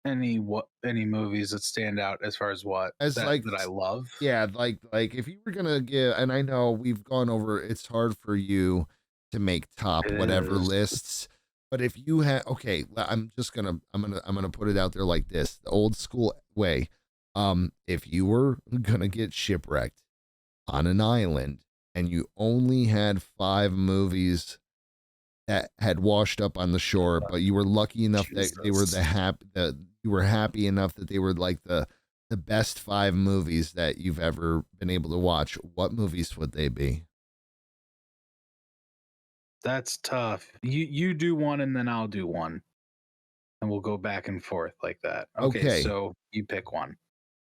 Any movies that stand out as far as what As like that I love? yeah, like if you were gonna give, and I know we've gone over, it's hard for you to make top It whatever is. lists, but if you had, okay, I'm gonna put it out there like this, the old school way. If you were gonna get shipwrecked on an island and you only had 5 movies that had washed up on the shore, but you were lucky enough that they were Jesus. that you were happy enough that they were like the best 5 movies that you've ever been able to watch. What movies would they be? That's tough. You do one and then I'll do one, and we'll go back and forth like that. Okay, Okay. so you pick one.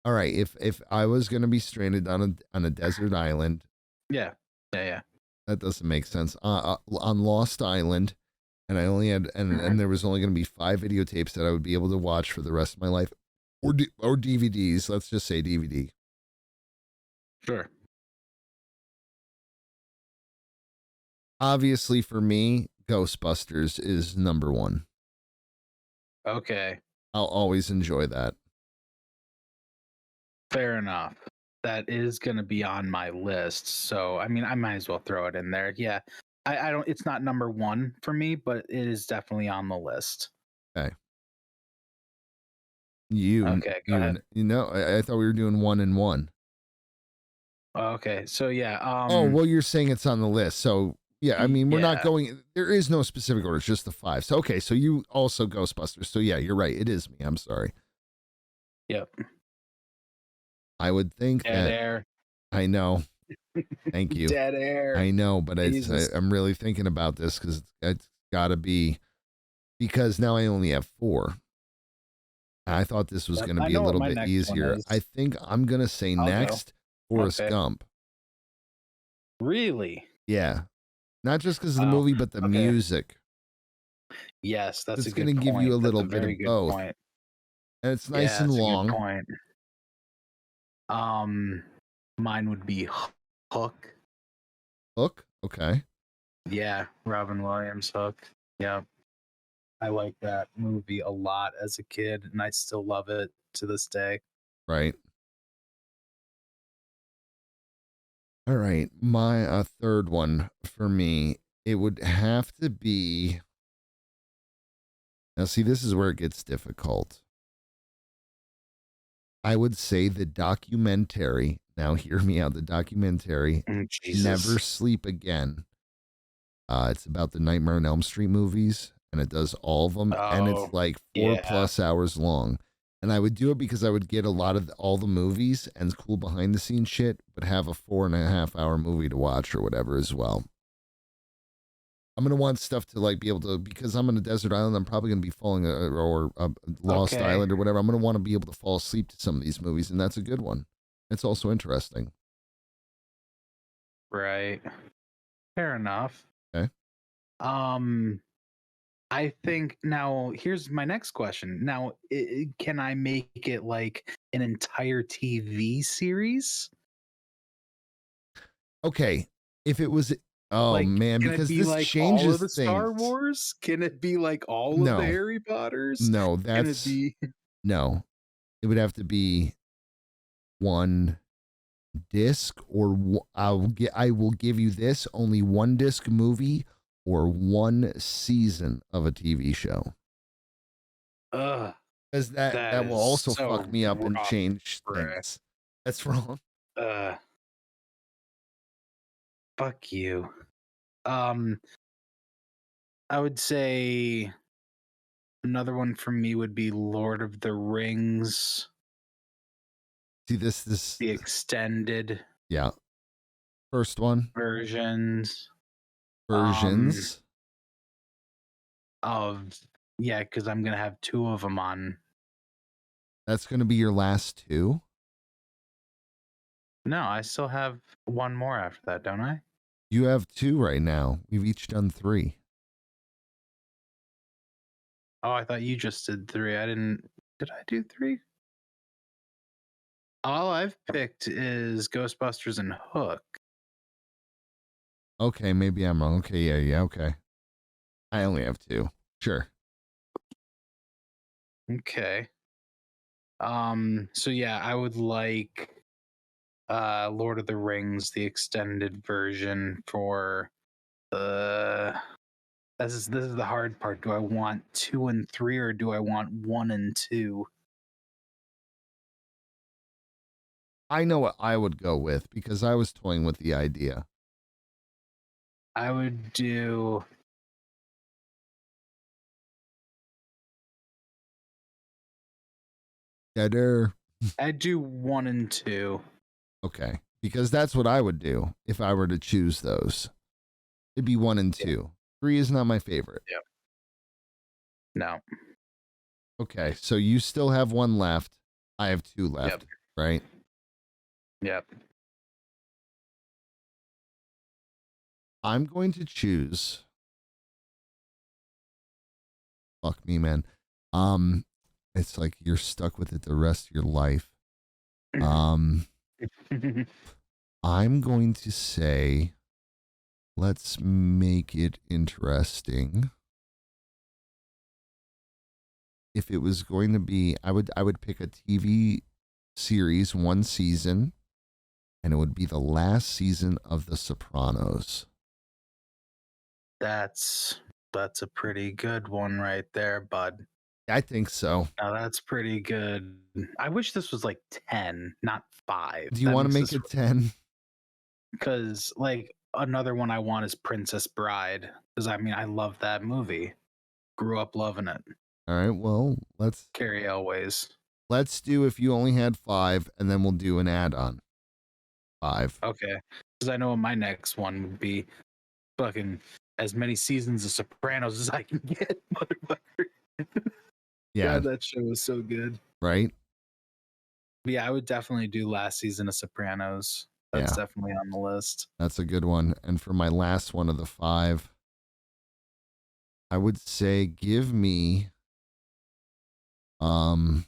All right. If I was gonna be stranded on a desert island, Yeah. Yeah, yeah. that doesn't make sense. On Lost Island, and I only had Mhm. and there was only gonna be 5 videotapes that I would be able to watch for the rest of my life, or DVDs. Let's just say DVD. Sure. Obviously, for me, Ghostbusters is number one. Okay. I'll always enjoy that. Fair enough. That is going to be on my list. So, I mean, I might as well throw it in there. Yeah. I don't, it's not number one for me, but it is definitely on the list. Okay. You, Okay. Go you, ahead. and I thought we were doing one and one. Okay. So, yeah. Oh, well, you're saying it's on the list. So, yeah, I mean, we're not Yeah. going, there is no specific order, it's just the 5. So, okay. So, you also Ghostbusters. So, yeah, you're right. It is me. I'm sorry. Yep. I would think Dead that, air. I know. Thank you. Dead air. I know, but Jesus. I'm really thinking about this because it's got to be, because now I only have 4. I thought this was Yep. going to I be a know what little my bit next one easier. I is. think I'm going to say I'll go. next. Forrest Okay. Gump. Really? Yeah. Not just because of the Oh, movie, but the okay. music. Yes, that's a It's going to good give you a point. That's little a bit very of good both. point. And it's nice Yeah, and that's a good long. point. Um, Mine would be Hook. Hook? Okay. Yeah, Robin Williams Hook. Yeah, I like that movie a lot as a kid, and I still love it to this day. Right. All right. My third one for me, it would have to be. Now, see, this is where it gets difficult. I would say the documentary. Now, hear me out. The documentary, Never Jesus. Sleep Again. It's about the Nightmare on Elm Street movies, and it does all of them, and it's Oh, like four yeah. plus hours long. And I would do it because I would get a lot of all the movies and cool behind the scenes shit, but have a 4.5 hour movie to watch or whatever as well. I'm gonna want stuff to like be able to because I'm on a desert island. I'm probably gonna be falling or a lost Okay. island or whatever. I'm gonna want to be able to fall asleep to some of these movies, and that's a good one. It's also interesting. Right. Fair enough. Okay. Um, I think now here's my next question. Now, can I make it like an entire TV series? Okay. If it was, oh Like, man, can it because be this like all of changes the Star things. Wars? Can it be like all of the No, Harry Potters? no, Can it that's be no. It would have to be one disc, or I will give you this only one disc movie or one season of a TV show. ugh, Because that that that will is also fuck so me up and rough, change bruh. things. That's wrong. Uh Fuck you. Um, I would say another one for me would be Lord of the Rings, See this the extended yeah. First one, versions. Um, versions. of yeah, because I'm gonna have two of them on. That's gonna be your last two. No, I still have one more after that, don't I? You have two right now. We've each done three. Oh, I thought you just did three. I didn't. Did I do three? All I've picked is Ghostbusters and Hook. Okay, maybe I'm wrong. Okay, yeah, okay. I only have two. Sure. Okay. So yeah, I would like Lord of the Rings, the extended version for the this is the hard part. Do I want 2 and 3 or do I want 1 and 2? I know what I would go with because I was toying with the idea. I would do Better. I'd do 1 and 2. Okay. Because that's what I would do if I were to choose those. It'd be one and Yeah. two. Three is not my favorite. Yep. No. Okay. So you still have one left. I have two Yep. left, right? Yep. I'm going to choose. Fuck me, man. Um, it's like you're stuck with it the rest of your life. Um, I'm going to say, let's make it interesting. If it was going to be, I would pick a TV series, one season, and it would be the last season of The Sopranos. That's a pretty good one right there, bud. I think so. Now that's pretty good. I wish this was like 10, not 5. Do you That want to makes make this it 10? because like another one I want is Princess Bride because I mean I love that movie. Grew up loving it. All right. Well, Carrie Elways. let's do if you only had five, and then we'll do an add-on. Five. Okay, because I know what my next one would be. Fucking as many seasons of Sopranos as I can get, motherfucker. Yeah. God, that show was so good. Right. Yeah, I would definitely do last season of Sopranos. That's Yeah, definitely on the list. that's a good one. And for my last one of the five, I would say give me um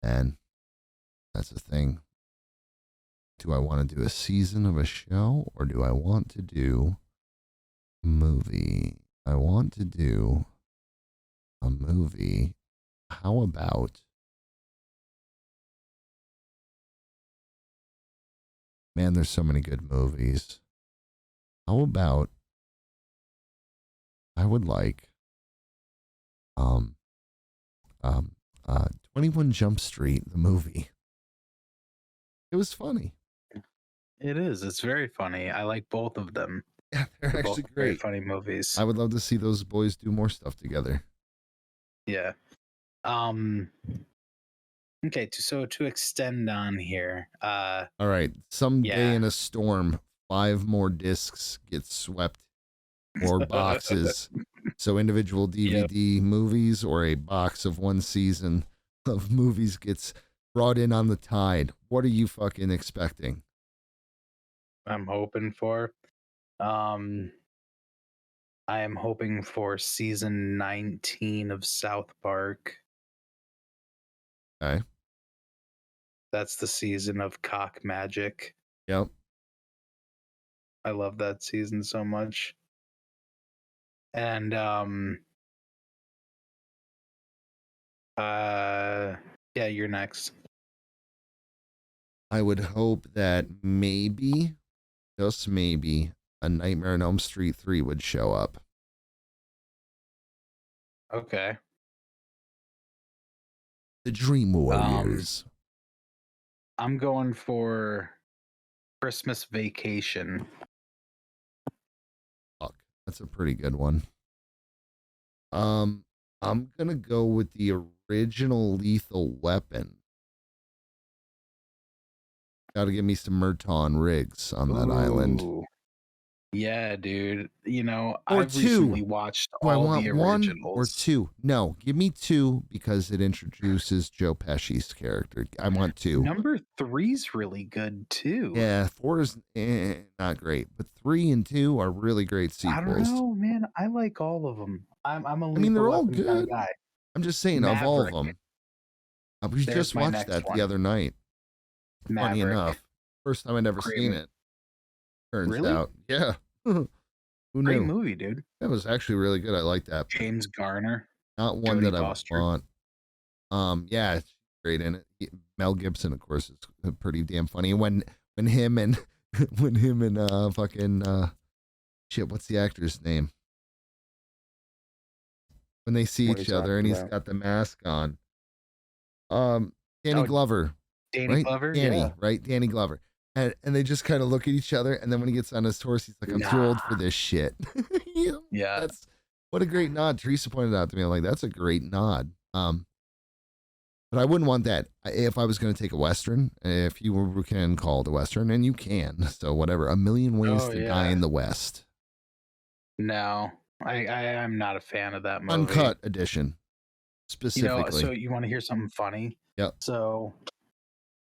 and that's the thing. Do I want to do a season of a show or do I want to do a movie? I want to do a movie. How about, man, there's so many good movies. How about I would like um um 21 Jump Street, the movie. It was funny. It is. It's very funny. I like both of them. Yeah, they're They're both actually very great. funny movies. I would love to see those boys do more stuff together. Yeah. Um. Okay. So to extend on here, All right, someday yeah. in a storm, 5 more discs get swept or boxes. So individual Yep. DVD movies or a box of one season of movies gets brought in on the tide. What are you fucking expecting? I'm hoping for. Um. I am hoping for season 19 of South Park. Okay. That's the season of cock magic. Yep. I love that season so much. And yeah, you're next. I would hope that maybe, just maybe, a Nightmare on Elm Street 3 would show up. Okay. The Dream Um Warriors. I'm going for Christmas Vacation. Fuck. That's a pretty good one. Um, I'm gonna go with the original Lethal Weapon. Gotta give me some Merton Riggs on that island. Ooh. Yeah, dude. You know, Or I've two. recently watched Do I all the want one or originals. two? No, give me two because it introduces Joe Pesci's character. I want two. Number three's really good too. Yeah, four is not great, but 3 and 2 are really great I don't sequels. know, man. I like all of them. I'm a I mean, lethal they're all weapon kind of good. guy. I'm just saying, of all of Maverick. them, we There's just my watched next that the one. other night. Funny Maverick. enough, first time I'd ever Great seen it. Turns Really? out, yeah. Who Great knew? movie, dude. That was actually really good. I like that, but James Garner, not one Jodie that I would Foster. want. Yeah, it's great in it. Mel Gibson, of course, is pretty damn funny. When him and when him and fucking shit, what's the actor's name? When they see What are you each other and talking he's about? got the mask on. Danny Oh, Glover, Danny right? Glover? Danny, Yeah. right? Danny Glover. And they just kind of look at each other, and then when he gets on his horse, he's like, "I'm too old for Nah. this shit." You know, Yeah. that's what a great nod. Teresa pointed out to me, I'm like, "That's a great nod." But I wouldn't want that if I was going to take a western. If you can call it a western, and you can, so whatever. A Million Ways Oh to Die yeah. in the West, No. I'm not a fan of that movie. uncut edition, You know, specifically. so you want to hear something funny? Yep. So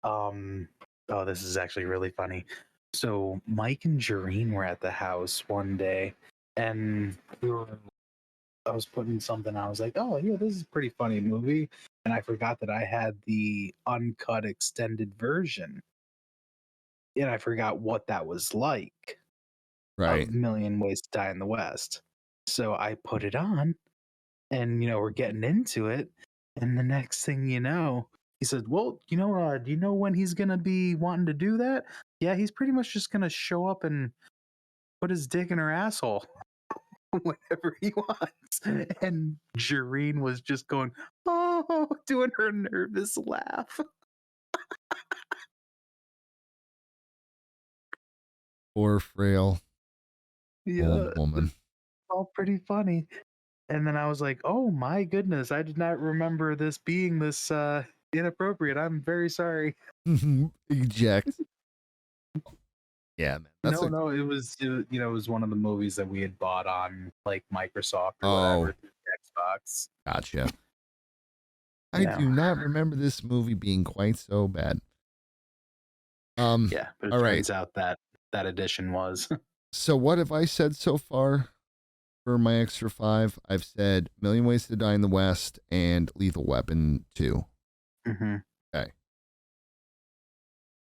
oh, this is actually really funny. So Mike and Jareen were at the house one day and I was putting something, I was like, oh yeah, this is a pretty funny movie. And I forgot that I had the uncut extended version. And I forgot what that was like Right. of Million Ways to Die in the West. So I put it on and we're getting into it. And the next thing you know, he said, well, do you know when he's gonna be wanting to do that? Yeah, he's pretty much just gonna show up and put his dick in her asshole whenever he wants. And Jareen was just going, oh, doing her nervous laugh. Poor frail Yeah, old woman. all pretty funny. And then I was like, oh my goodness, I did not remember this being this inappropriate. I'm very sorry. Eject. Yeah, man. That's No, it was it was one of the movies that we had bought on like Microsoft or Oh, whatever, Xbox. gotcha. I do not remember this movie being quite so bad. Yeah, but it All right. turns out that that edition was. So what have I said so far for my extra 5? I've said Million Ways to Die in the West and Lethal Weapon 2. Mm-hmm. Okay.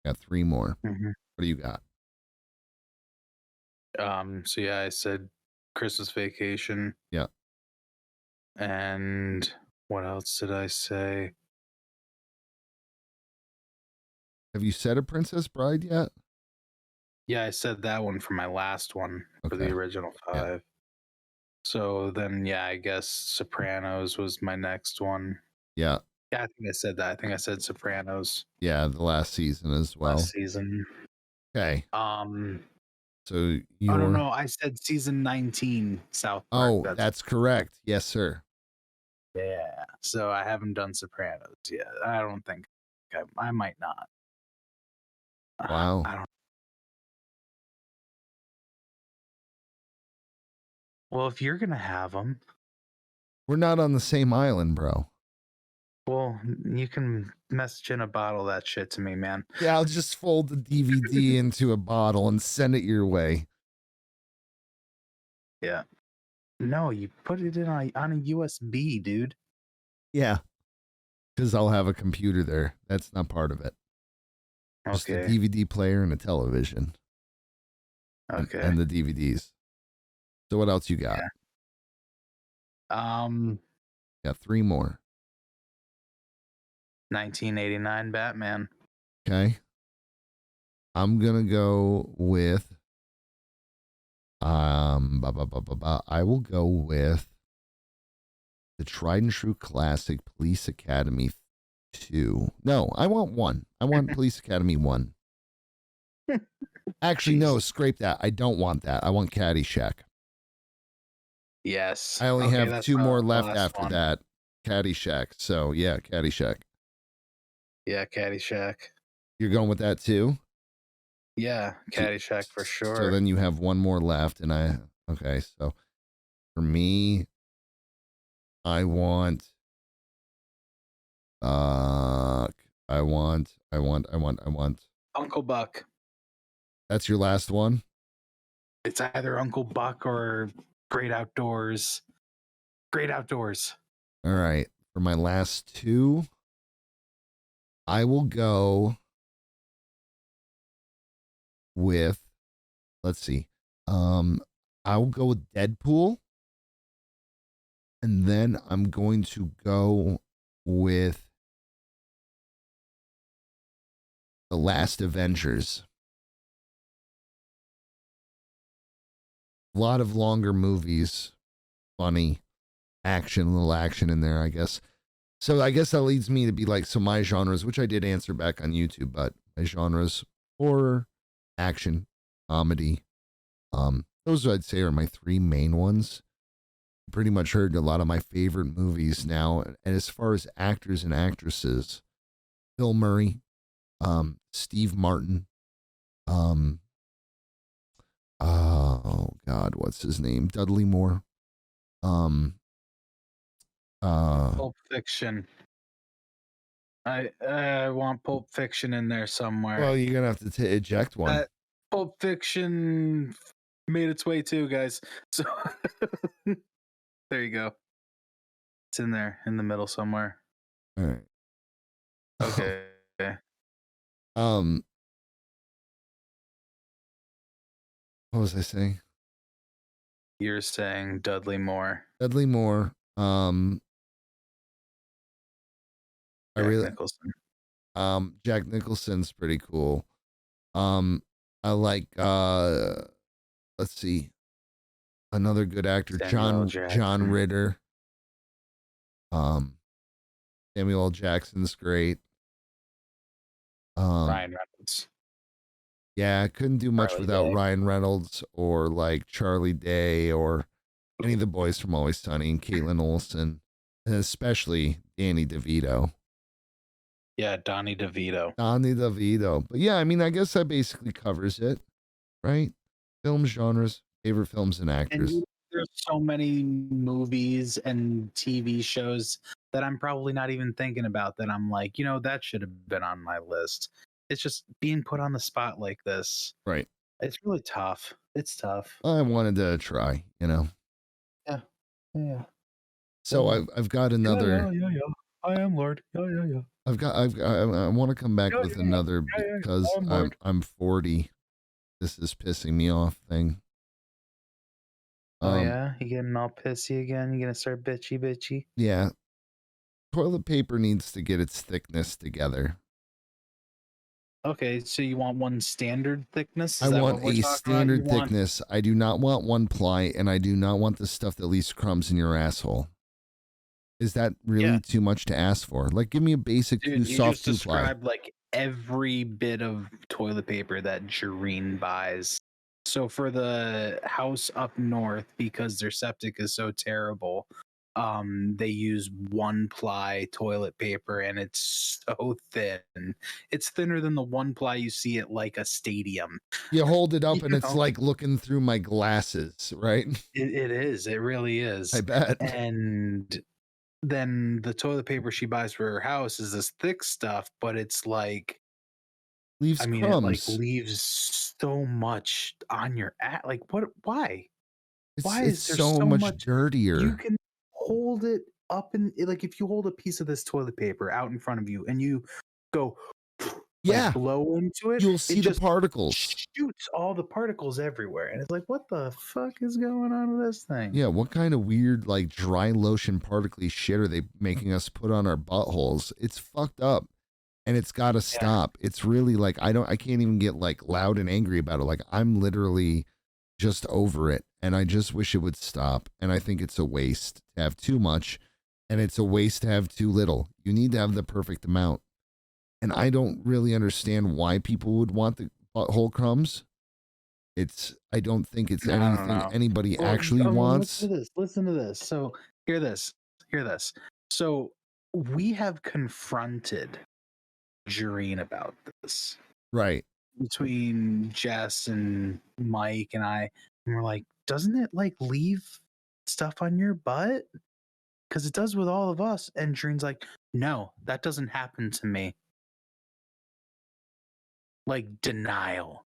Got 3 more. Mm-hmm. What do you got? So yeah, I said Christmas Vacation. Yeah. And what else did I say? Have you said A Princess Bride yet? Yeah, I said that one for my last one for the Okay. original 5. Yeah. So then, yeah, I guess Sopranos was my next one. Yeah. Yeah, I think I said that. I think I said Sopranos Yeah, the last season as well. last season. Okay. So you Oh no, I said season 19 South Park. Oh, that's correct. Yes, sir. Yeah. So I haven't done Sopranos yet. I don't think I might not. Wow. I don't. Well, if you're gonna have them, we're not on the same island, bro. Well, you can message in a bottle that shit to me, man. Yeah, I'll just fold the DVD into a bottle and send it your way. Yeah. No, you put it in on a USB, dude. Yeah. Because I'll have a computer there. That's not part of it. Just a DVD player and a television. Okay. And the DVDs. So what else you got? Yeah. Got 3 more. 1989 Batman. Okay. I'm gonna go with I will go with the tried and true classic Police Academy 2. No, I want 1. I want Police Academy 1. Actually, no, scrape that. I don't want that. I want Caddyshack. Yes. I only have 2 more left after that. Caddyshack. So, yeah, Caddyshack. Yeah, Caddyshack. You're going with that too? Yeah, Caddyshack for sure. So then you have 1 more left, and okay. So for me, I want. I want. Uncle Buck. That's your last one? It's either Uncle Buck or Great Outdoors. Great Outdoors. All right. For my last 2, I will go with, let's see. I'll go with Deadpool. And then I'm going to go with The Last Avengers. A lot of longer movies, funny, action, a little action in there, I guess. So I guess that leads me to be like, so my genres, which I did answer back on YouTube, but my genres, horror, action, comedy. Those I'd say are my 3 main ones. Pretty much heard a lot of my favorite movies now. And as far as actors and actresses, Bill Murray, Steve Martin, oh God, what's his name? Dudley Moore. Pulp Fiction. I want Pulp Fiction in there somewhere. Well, you're gonna have to eject one. Pulp Fiction made its way too, guys. So there you go. It's in there in the middle somewhere. All right. Okay. What was I saying? You're saying Dudley Moore. Dudley Moore. Jack Nicholson's pretty cool. I like let's see. Another good actor, John Ritter. Samuel L. Jackson's great. Ryan Reynolds. Yeah, I couldn't do much without Ryan Reynolds or like Charlie Day or any of the boys from Always Sunny and Caitlin Olsen, and especially Danny DeVito. Yeah, Donnie DeVito. But yeah, I mean, I guess that basically covers it, right? Film genres, favorite films and actors. And there's so many movies and TV shows that I'm probably not even thinking about that I'm like, that should have been on my list. It's just being put on the spot like this. Right. It's really tough. It's tough. I wanted to try, Yeah. Yeah. So I've got another. Yeah. I am Lord. Yeah. I want to come back Yeah, with another because I am I'm Lord. I'm 40. This is pissing me off thing. Oh yeah, you getting all pissy again? You gonna start bitchy? Yeah. Toilet paper needs to get its thickness together. Okay, so you want one standard thickness? I Is that want what we're a talking about? You standard want, thickness. I do not want one ply, and I do not want the stuff that leaves crumbs in your asshole. Is that really yeah, too much to ask for? Like, give me a basic dude, you soft just two ply. described like every bit of toilet paper that Jareen buys. So for the house up north, because their septic is so terrible, they use one ply toilet paper and it's so thin. It's thinner than the one ply you see at like a stadium. You hold it up, You and it's know? like looking through my glasses, right? It is. It really I is. bet. And then the toilet paper she buys for her house is this thick stuff, but it's like, Leaves I mean, it like crumbs. leaves so much on your like what? Why? Why It's is there so so much much? You dirtier. can hold it up and like if you hold a piece of this toilet paper out in front of you and you go like Yeah, blow into it, you'll it see the just particles. shoots all the particles everywhere. And it's like, what the fuck is going on with this thing? Yeah, what kind of weird, like, dry lotion particly shit are they making us put on our buttholes? It's fucked up, and it's got to Yeah. stop. It's really like I can't even get like loud and angry about it. Like, I'm literally just over it, and I just wish it would stop. And I think it's a waste to have too much, and it's a waste to have too little. You need to have the perfect amount. And I don't really understand why people would want the butthole crumbs. I don't think it's I don't anything know. anybody Well, actually I mean, listen wants. to this. Listen to this. So hear this. Hear this. So we have confronted Jareen about this Right. between Jess and Mike and I, and we're like, doesn't it like leave stuff on your butt? Because it does with all of us. And Jareen's like, no, that doesn't happen to me. Like denial.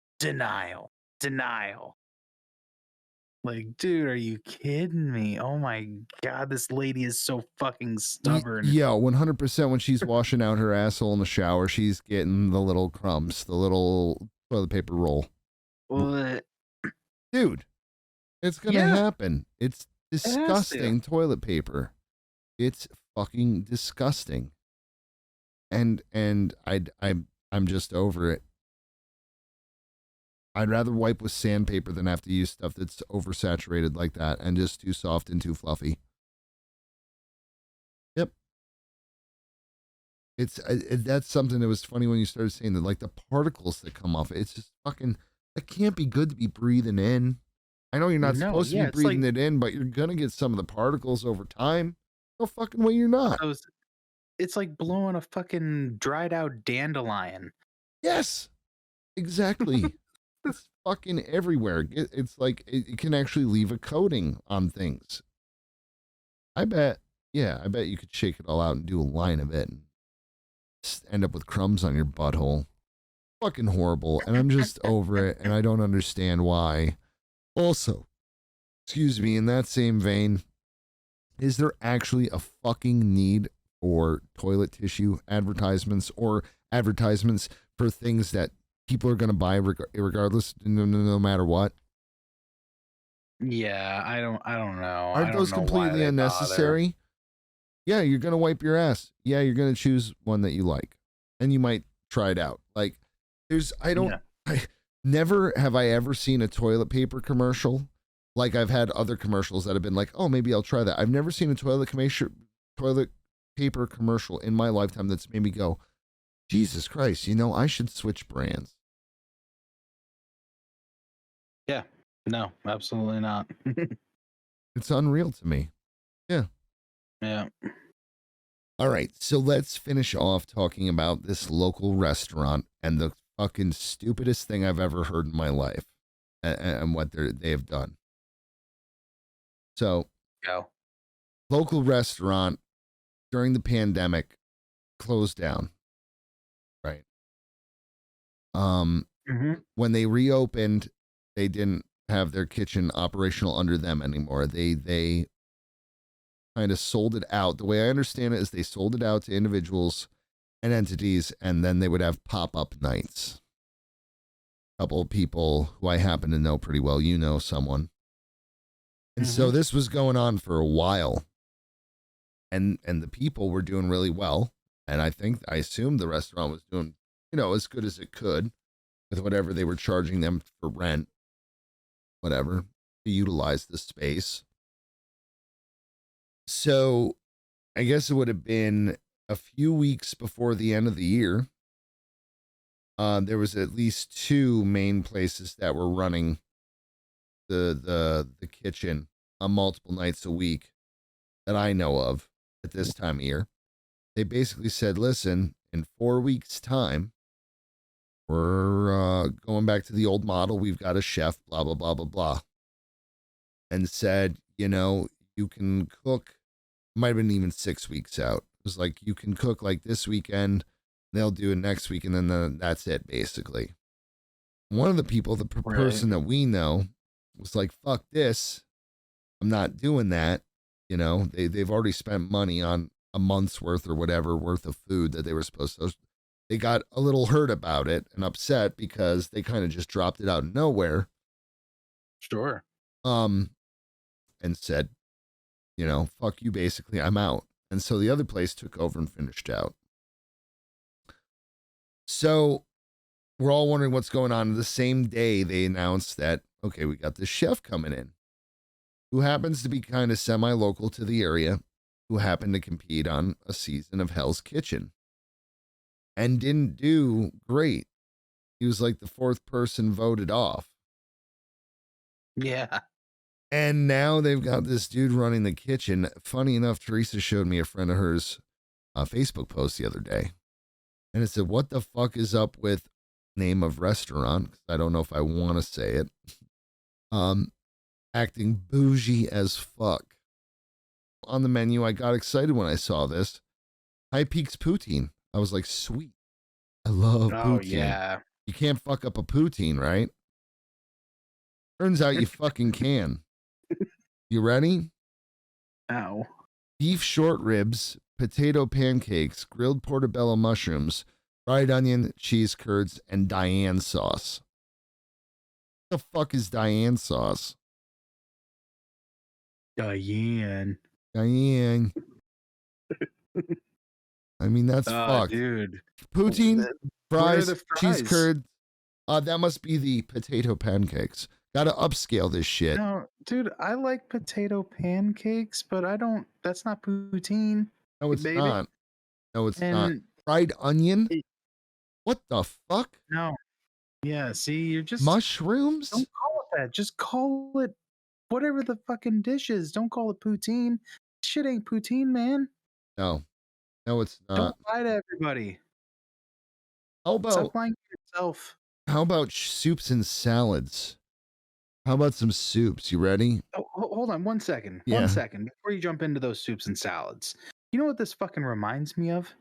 Like, dude, are you kidding me? Oh my god, this lady is so fucking stubborn. Yeah, 100% when she's washing out her asshole in the shower, she's getting the little crumbs, the little toilet paper roll. Well, Dude, it's going to yeah, happen. It's it has to. disgusting toilet paper. It's fucking disgusting. And I'm just over it. I'd rather wipe with sandpaper than have to use stuff that's oversaturated like that and just too soft and too fluffy. Yep. That's something that was funny when you started saying that, like the particles that come off it. It's just fucking, that can't be good to be breathing in. I know you're not No, supposed to yeah, be it's like breathing it in, but you're gonna get some of the particles over time. No fucking way you're not. it's like blowing a fucking dried out dandelion. Yes, exactly. It's fucking everywhere. It's like it can actually leave a coating on things. I bet. Yeah, I bet you could shake it all out and do a line of it and end up with crumbs on your butthole. Fucking horrible. And I'm just over it, and I don't understand why. Also, excuse me, in that same vein, is there actually a fucking need for toilet tissue advertisements or advertisements for things that people are going to buy regardless, no matter what? Yeah, I don't know. I Aren't don't those know why completely they bother. unnecessary? Yeah, you're going to wipe your ass. Yeah, you're going to choose one that you like. And you might try it out. Like, Yeah. I never have I ever seen a toilet paper commercial. Like I've had other commercials that have been like, oh, maybe I'll try that. I've never seen a toilet paper commercial in my lifetime that's made me go, Jesus Christ, I should switch brands. Yeah. No, absolutely not. It's unreal to me. Yeah. Yeah. All right, so let's finish off talking about this local restaurant and the fucking stupidest thing I've ever heard in my life and what they have done. So, Go. local restaurant during the pandemic closed down, right? Mm-hmm. When they reopened, they didn't have their kitchen operational under them anymore. They kind of sold it out. The way I understand it is they sold it out to individuals and entities, and then they would have pop-up nights. A couple of people who I happen to know pretty well, you know someone. And so Mm-hmm. this was going on for a while. And the people were doing really well. And I assumed the restaurant was doing, as good as it could with whatever they were charging them for rent, whatever, to utilize the space. So I guess it would have been a few weeks before the end of the year. There was at least two main places that were running the kitchen on multiple nights a week that I know of at this time of year. They basically said, listen, in 4 weeks' time, we're going back to the old model. We've got a chef, blah, blah, blah, blah, blah. And said, you can cook, might have been even 6 weeks out. It was like, you can cook like this weekend, they'll do it next week, and then that's it, basically. One of the people, the Right. person that we know, was like, fuck this. I'm not doing that. They've already spent money on a month's worth or whatever worth of food that they were supposed to. They got a little hurt about it and upset because they kind of just dropped it out of nowhere. Sure. And said, fuck you, basically, I'm out. And so the other place took over and finished out. So we're all wondering what's going on. The same day they announced that, okay, we got this chef coming in who happens to be kind of semi-local to the area, who happened to compete on a season of Hell's Kitchen and didn't do great. He was like the fourth person voted off. Yeah. And now they've got this dude running the kitchen. Funny enough, Teresa showed me a friend of hers Facebook post the other day. And it said, what the fuck is up with name of restaurant? I don't know if I want to say it. Acting bougie as fuck. On the menu, I got excited when I saw this. High Peaks Poutine. I was like, sweet. I love Oh poutine. yeah. You can't fuck up a poutine, right? Turns out you fucking can. You ready? Ow. Beef short ribs, potato pancakes, grilled portobello mushrooms, fried onion, cheese curds, and Diane sauce. What the fuck is Diane sauce? Diane. Diane. I mean, that's fucked. Dude. Poutine, Where are fries, the cheese fries? curd. That must be the potato pancakes. Gotta upscale this shit. No, dude, I like potato pancakes, but I don't. That's not poutine, No, it's baby. not. No, it's not. And Fried onion? it, What the fuck? no, yeah. See, you're just Mushrooms? don't call it that. Just call it whatever the fucking dish is. Don't call it poutine. Shit ain't poutine, man. No. No, it's Don't not. lie to everybody. How Stop about lying to yourself. soups and salads? How about some soups? You ready? Oh, hold on 1 second. One Yeah. second before you jump into those soups and salads. You know what this fucking reminds me of?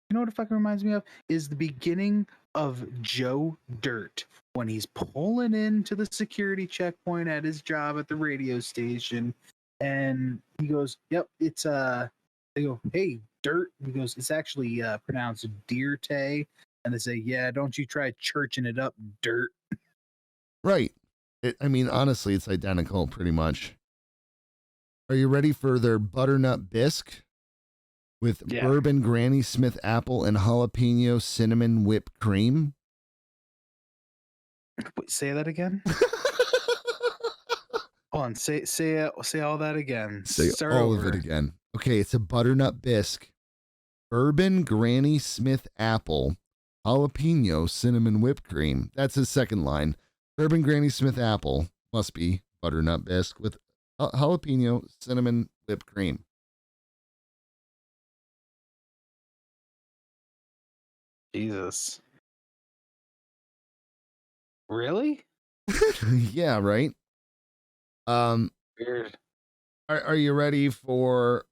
You know what it fucking reminds me of? Is the beginning of Joe Dirt when he's pulling into the security checkpoint at his job at the radio station, and he goes, "Yep, it's They go, "Hey, Dirt." He goes, "It's actually pronounced Deerte," and they say, "Yeah, don't you try churching it up, Dirt." Right. Honestly, it's identical pretty much. Are you ready for their butternut bisque with Yeah. bourbon Granny Smith apple and jalapeno cinnamon whipped cream? Wait, say that again. Hold on. Say all that again. Say Start all of it over. again. Okay, it's a butternut bisque, bourbon Granny Smith apple, jalapeno cinnamon whipped cream. That's his second line. Bourbon Granny Smith apple must be butternut bisque with jalapeno cinnamon whipped cream. Jesus. Really? Yeah, right. Um, Weird. Are you ready for?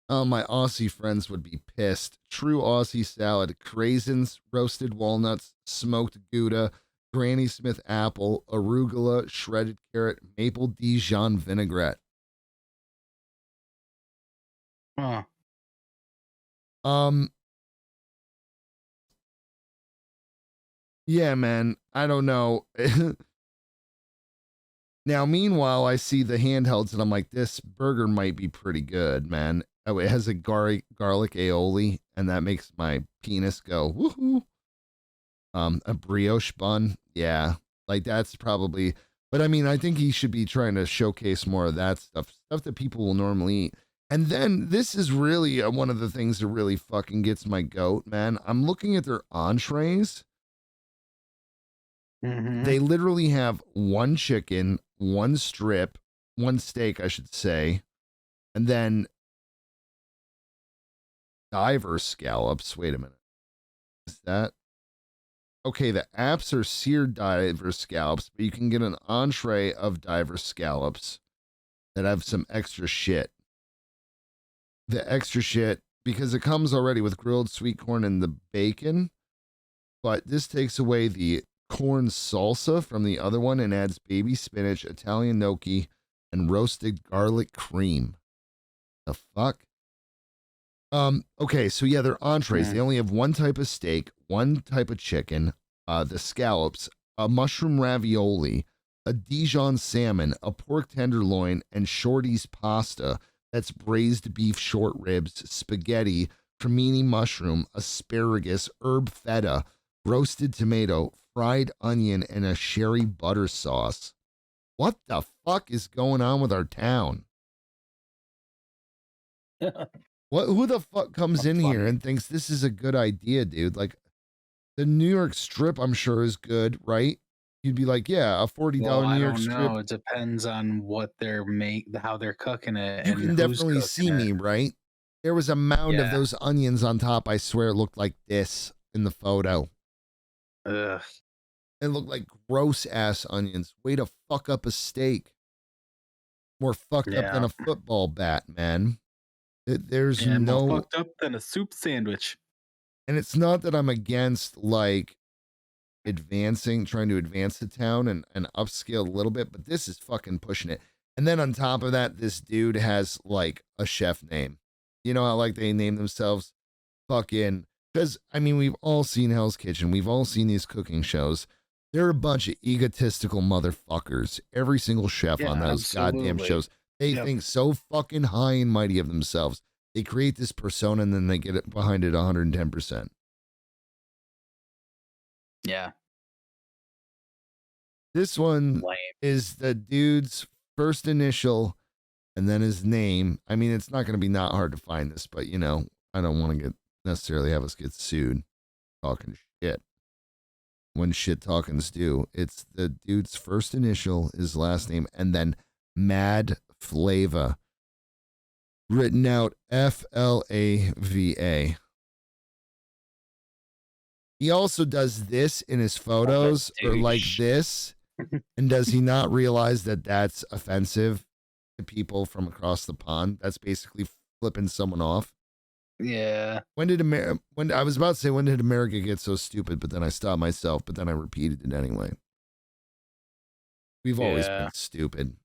Oh, my Aussie friends would be pissed. True Aussie salad: craisins, roasted walnuts, smoked Gouda, Granny Smith apple, arugula, shredded carrot, maple Dijon vinaigrette. Huh. Um, yeah, man. I don't know. Now, meanwhile, I see the handhelds and I'm like, this burger might be pretty good, man. Oh, it has a garlic aioli, and that makes my penis go woohoo. A brioche bun, yeah, like that's probably. But I mean, I think he should be trying to showcase more of that stuff that people will normally eat. And then this is really one of the things that really fucking gets my goat, man. I'm looking at their entrees. Mm-hmm. They literally have one chicken, one strip, one steak, I should say, and then diver scallops. Wait a minute. Is that okay? The apps are seared diver scallops, but you can get an entree of diver scallops that have some extra shit. The extra shit, because it comes already with grilled sweet corn and the bacon, but this takes away the corn salsa from the other one and adds baby spinach, Italian gnocchi, and roasted garlic cream. The fuck? Okay, so yeah, they're entrees. They only have one type of steak, one type of chicken, the scallops, a mushroom ravioli, a Dijon salmon, a pork tenderloin, and Shorty's pasta. That's braised beef short ribs, spaghetti, cremini mushroom, asparagus, herb feta, roasted tomato, fried onion, and a sherry butter sauce. What the fuck is going on with our town? What? Who the fuck comes in here and thinks this is a good idea, dude? Like the New York strip, I'm sure is good, right? You'd be like, yeah, a $40 New York strip. It depends on what they're how they're cooking it You and can who's definitely cooking see me, it. right? There was a mound of Yeah. those onions on top. I swear it looked like this in the photo. Ugh. It looked like gross ass onions. Way to fuck up a steak. More fucked up than Yeah. a football bat, man. There's Yeah, more no. fucked up than a soup sandwich. And it's not that I'm against like trying to advance the town and upscale a little bit, but this is fucking pushing it. And then on top of that, this dude has like a chef name. You know how like they name themselves fucking, because I mean, we've all seen Hell's Kitchen, we've all seen these cooking shows. They're a bunch of egotistical motherfuckers. Every single chef on those goddamn shows. They think so fucking high and mighty of themselves. They create this persona and then they get it behind it 110%. Yeah. This one Lame. is the dude's first initial and then his name. I mean, it's not going to be not hard to find this, but you know, I don't want to get necessarily have us get sued talking shit. When shit talking's due, it's the dude's first initial, his last name, and then Mad Flava. Written out Flava. He also does this in his photos, or like this. And does he not realize that that's offensive to people from across the pond? That's basically flipping someone off. Yeah. When I was about to say, when did America get so stupid? But then I stopped myself, but then I repeated it anyway. We've always been stupid.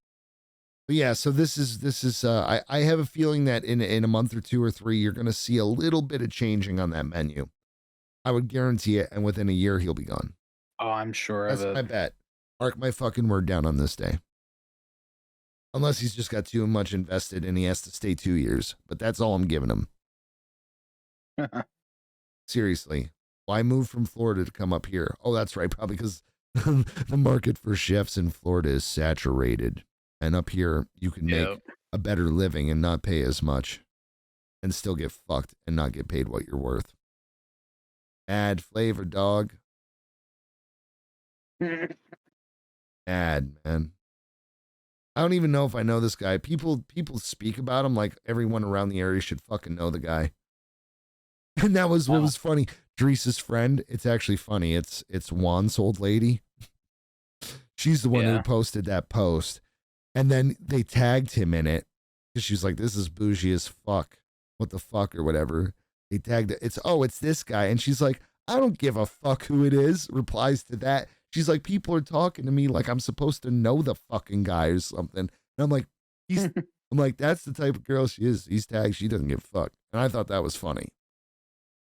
But yeah, so this is I have a feeling that in a month or two or three, you're gonna see a little bit of changing on that menu. I would guarantee it, and within a year he'll be gone. Oh, I'm sure That's of it. my bet. Mark my fucking word down on this day. Unless he's just got too much invested and he has to stay 2 years. But that's all I'm giving him. Seriously. Why move from Florida to come up here? Oh, that's right. Probably because the market for chefs in Florida is saturated. And up here, you can make a better living and not pay as much. And still get fucked and not get paid what you're worth. Add flavor, dog. Add, man. I don't even know if I know this guy. People speak about him like everyone around the area should fucking know the guy. And that was what was funny. Dreese's friend. It's actually funny. It's Juan's old lady. She's the one who posted that post. And then they tagged him in it because she was like, "This is bougie as fuck. What the fuck or whatever." They tagged it. It's this guy, and she's like, "I don't give a fuck who it is." Replies to that. She's like, "People are talking to me like I'm supposed to know the fucking guy or something." And I'm like, "He's." I'm like, "That's the type of girl she is. He's tagged. She doesn't give a fuck." And I thought that was funny.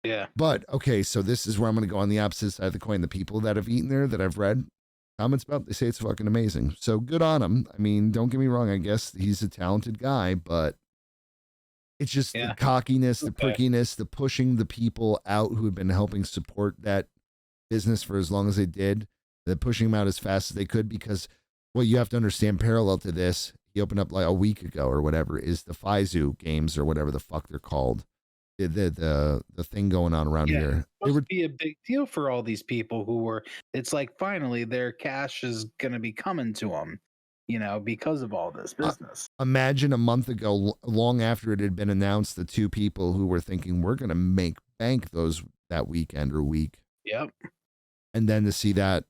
Yeah. But okay, so this is where I'm going to go on the opposite side of the coin. The people that have eaten there that I've read comments about, they say it's fucking amazing. So good on him. I mean, don't get me wrong. I guess he's a talented guy, but it's just the Yeah. cockiness, the Okay. prickiness, the pushing the people out who have been helping support that business for as long as they did, the pushing them out as fast as they could. Because what you have to understand, parallel to this, he opened up like a week ago or whatever, is the Faizu games or whatever the fuck they're called. The thing going on around Yeah, here. it's supposed to be a big deal for all these people who were. It's like finally their cash is going to be coming to them, because of all this business. Imagine a month ago, long after it had been announced, the two people who were thinking we're going to make bank that weekend or week, Yep. and then to see that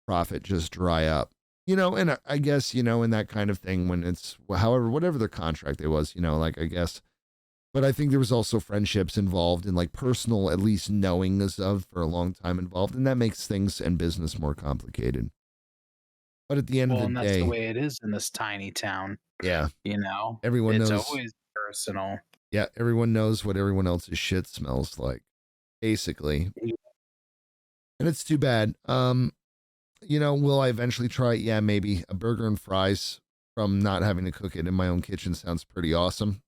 profit just dry up. And I guess, in that kind of thing, when it's, however, whatever their contract it was, like, I guess. But I think there was also friendships involved and like personal, at least knowings of for a long time involved. And that makes things and business more complicated. But at the end of Well, the and that's the day, way it is in this tiny town. yeah, You know, everyone it's knows. always personal. Yeah, everyone knows what everyone else's shit smells like, basically. And it's too bad. Will I eventually try it? Yeah, maybe. A burger and fries from not having to cook it in my own kitchen sounds pretty awesome.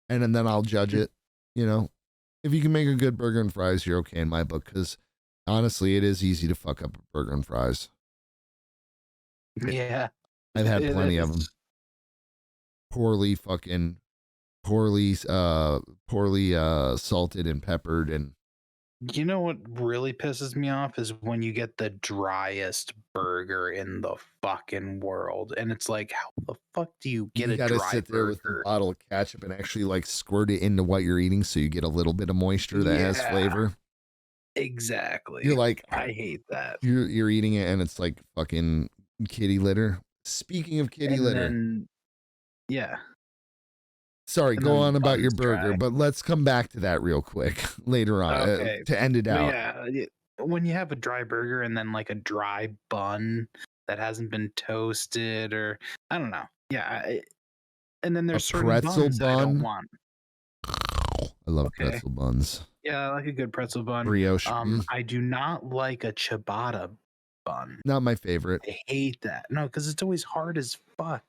And then I'll judge it. If you can make a good burger and fries, you're okay in my book. Because honestly, it is easy to fuck up a burger and fries. Yeah, I've had it plenty of them. is. Poorly fucking, poorly salted and peppered, and You know what really pisses me off is when you get the driest burger in the fucking world. And it's like, how the fuck do you get you a got to dry sit there with the burger? bottle of ketchup and actually like squirt it into what you're eating, so you get a little bit of moisture that has Yeah, flavor. exactly. You're like, I hate that. you're eating it, and it's like fucking kitty litter. Speaking of kitty And litter, then, yeah. sorry, And go then on the about your bun's burger, dry. but let's come back to that real quick later on Okay. to end it But out. yeah, when you have a dry burger and then like a dry bun that hasn't been toasted or I don't know. Yeah. And then A there's certain pretzel buns I don't bun. want. I love Okay. pretzel buns. Yeah, I like a good pretzel bun. Brioche. I do not like a ciabatta bun. Not my favorite. I hate that. No, because it's always hard as fuck.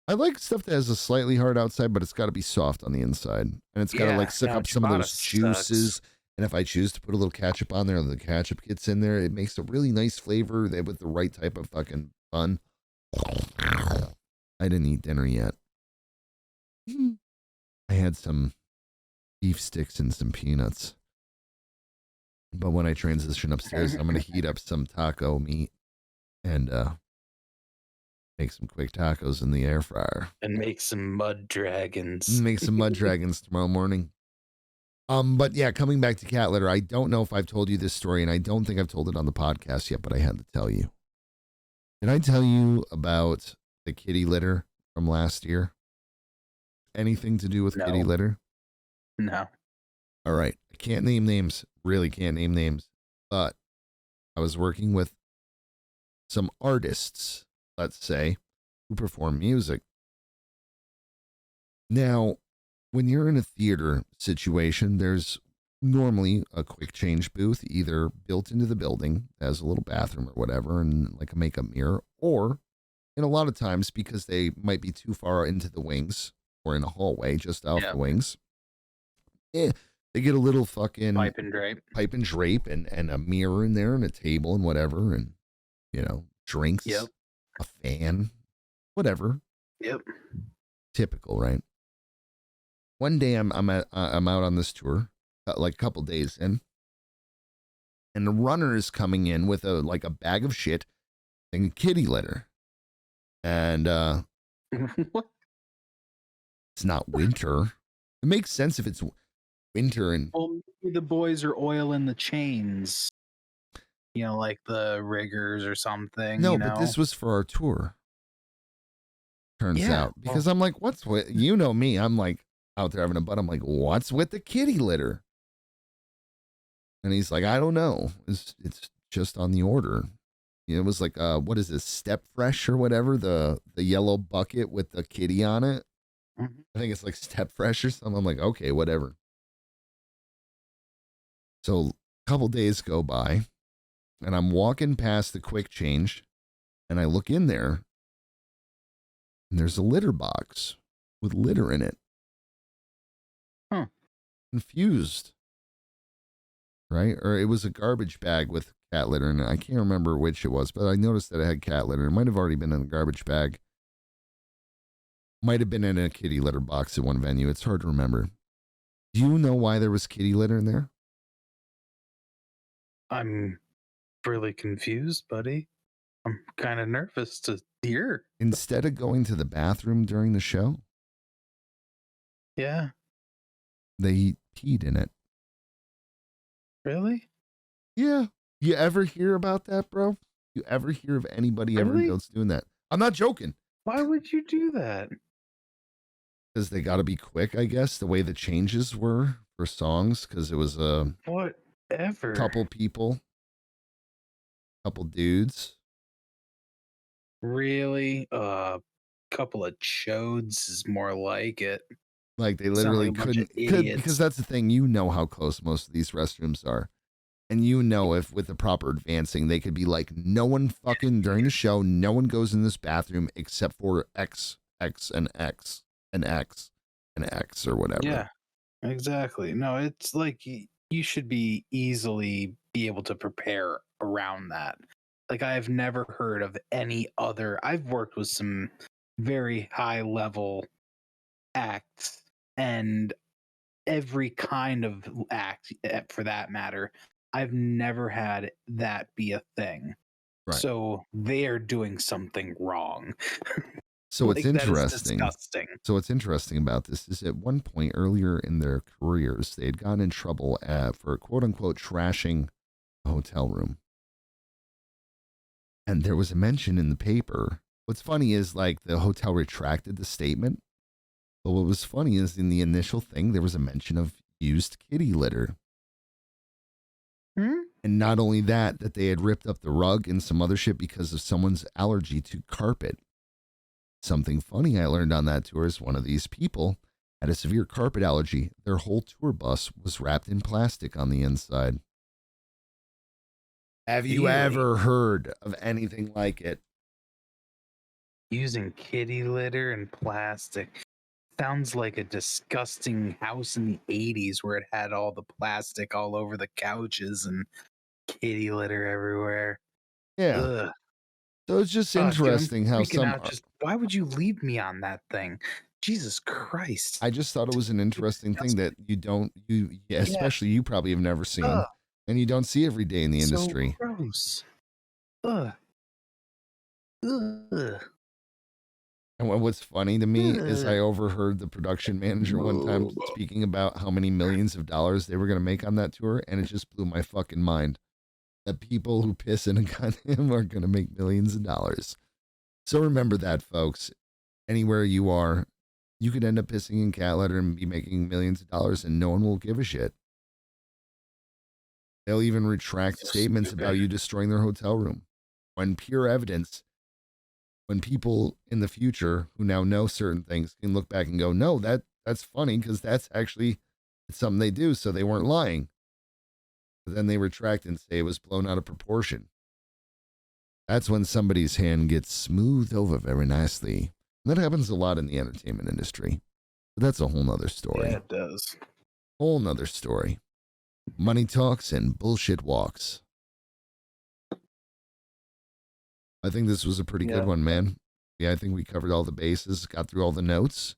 I like stuff that has a slightly hard outside, but it's got to be soft on the inside. And it's got to like Yeah, suck no, up some of ciabatta those sucks. juices. And if I choose to put a little ketchup on there, the ketchup gets in there, it makes a really nice flavor with the right type of fucking bun. I didn't eat dinner yet. I had some beef sticks and some peanuts. But when I transition upstairs, I'm going to heat up some taco meat and make some quick tacos in the air fryer. And make some mud dragons. Make some mud dragons tomorrow morning. But yeah, coming back to cat litter, I don't know if I've told you this story, and I don't think I've told it on the podcast yet, but I had to tell you. Did I tell you about the kitty litter from last year? Anything to do with kitty No. litter? No. All right. I can't name names. Really can't name names. But I was working with some artists, let's say, who perform music. Now, when you're in a theater situation, there's normally a quick change booth either built into the building as a little bathroom or whatever and like a makeup mirror, or in a lot of times because they might be too far into the wings or in a hallway just off the wings. Yeah, they get a little fucking Pipe and drape and a mirror in there and a table and whatever and drinks, a fan, whatever. Yep. Typical, right? One day I'm out on this tour, like a couple days in, and the runner is coming in with a bag of shit and kitty litter, and What? it's not winter. It makes sense if it's winter and Well, maybe the boys are oiling the chains. Like the riggers or something. no, but this was for our tour. turns Yeah. out. Well, Because I'm like, what's with, you know me, I'm like out there having a butt. I'm like, what's with the kitty litter? And he's like, I don't know. It's just on the order. It was like, what is this, Step Fresh or whatever, the yellow bucket with the kitty on it. mhm. I think it's like Step Fresh or something. I'm like, okay, whatever. So a couple days go by, and I'm walking past the quick change, and I look in there, and there's a litter box with litter in it. Huh. Confused, right? Or it was a garbage bag with cat litter in it. I can't remember which it was, but I noticed that it had cat litter. It might have already been in a garbage bag. Might have been in a kitty litter box at one venue. It's hard to remember. Do you know why there was kitty litter in there? I'm really confused, buddy. I'm kind of nervous to hear. Instead of going to the bathroom during the show, Yeah. they peed in it. Really? Yeah. You ever hear about that, bro? You ever hear of anybody ever Really? else doing that? I'm not joking. Why would you do that? Because they got to be quick, I guess, the way the changes were for songs, because it was a Whatever. couple people, couple dudes. Really? Couple of chodes is more like it. Like they Sound like literally a bunch of because idiots. that's the thing. You know how close most of these restrooms are. And you know if with the proper advancing, they could be like, no one fucking during the show, no one goes in this bathroom except for X, X, and X, and X, and X, or whatever. Yeah, exactly. No, it's like you should be easily be able to prepare around that. Like I've never heard of any other. I've worked with some very high level acts and every kind of act for that matter. I've never had that be a thing. Right. So they are doing something wrong. So it's Like that is interesting. disgusting. So what's interesting about this is at one point earlier in their careers, they had gotten in trouble for quote unquote trashing a hotel room. And there was a mention in the paper. What's funny is like the hotel retracted the statement. But what was funny is in the initial thing, there was a mention of used kitty litter. Hmm? And not only that, that they had ripped up the rug and some other shit because of someone's allergy to carpet. Something funny I learned on that tour is one of these people had a severe carpet allergy. Their whole tour bus was wrapped in plastic on the inside. Have you Really? ever heard of anything like it? Using kitty litter and plastic. Sounds like a disgusting house in the 80s where it had all the plastic all over the couches and kitty litter everywhere. Yeah. Ugh. So it's just Oh, dude, I'm interesting how freaking some. out. Just why would you leave me on that thing? Jesus Christ. I just thought it was an interesting thing that you don't, yeah, Yeah. especially you probably have never seen, Ugh. and you don't see every day in the So industry. gross. Ugh. Ugh. And what's funny to me is I overheard the production manager one time speaking about how many millions of dollars they were going to make on that tour, and it just blew my fucking mind that people who piss in a goddamn are going to make millions of dollars. So remember that, folks. Anywhere you are, you could end up pissing in cat litter and be making millions of dollars, and no one will give a shit. They'll even retract So statements stupid. about you destroying their hotel room. When pure evidence, when people in the future who now know certain things can look back and go, no, that's funny because that's actually it's something they do, so they weren't lying. But then they retract and say it was blown out of proportion. That's when somebody's hand gets smoothed over very nicely. And that happens a lot in the entertainment industry. But that's a whole nother story. Yeah, it does. Whole nother story. Money talks and bullshit walks. I think this was a pretty good one, man. Yeah, I think we covered all the bases, got through all the notes.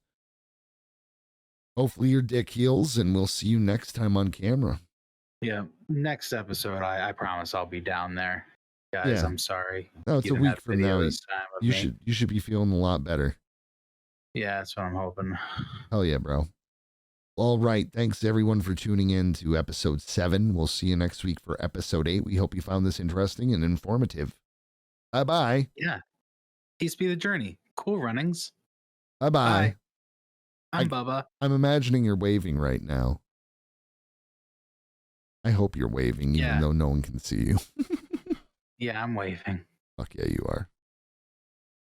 Hopefully your dick heals, and we'll see you next time on camera. Yeah. Next episode, I promise I'll be down there. Guys, Yeah. I'm sorry. No, it's a Giving week that from video now. this time of You me. should be feeling a lot better. Yeah, that's what I'm hoping. Hell yeah, bro. All right. Thanks everyone for tuning in to episode 7. We'll see you next week for episode 8. We hope you found this interesting and informative. Bye bye. Yeah. Peace be the journey. Cool runnings. Bye bye. Bye. I'm Bubba. I'm imagining you're waving right now. I hope you're waving, even Yeah. though no one can see you. Yeah, I'm waving. Fuck yeah, you are.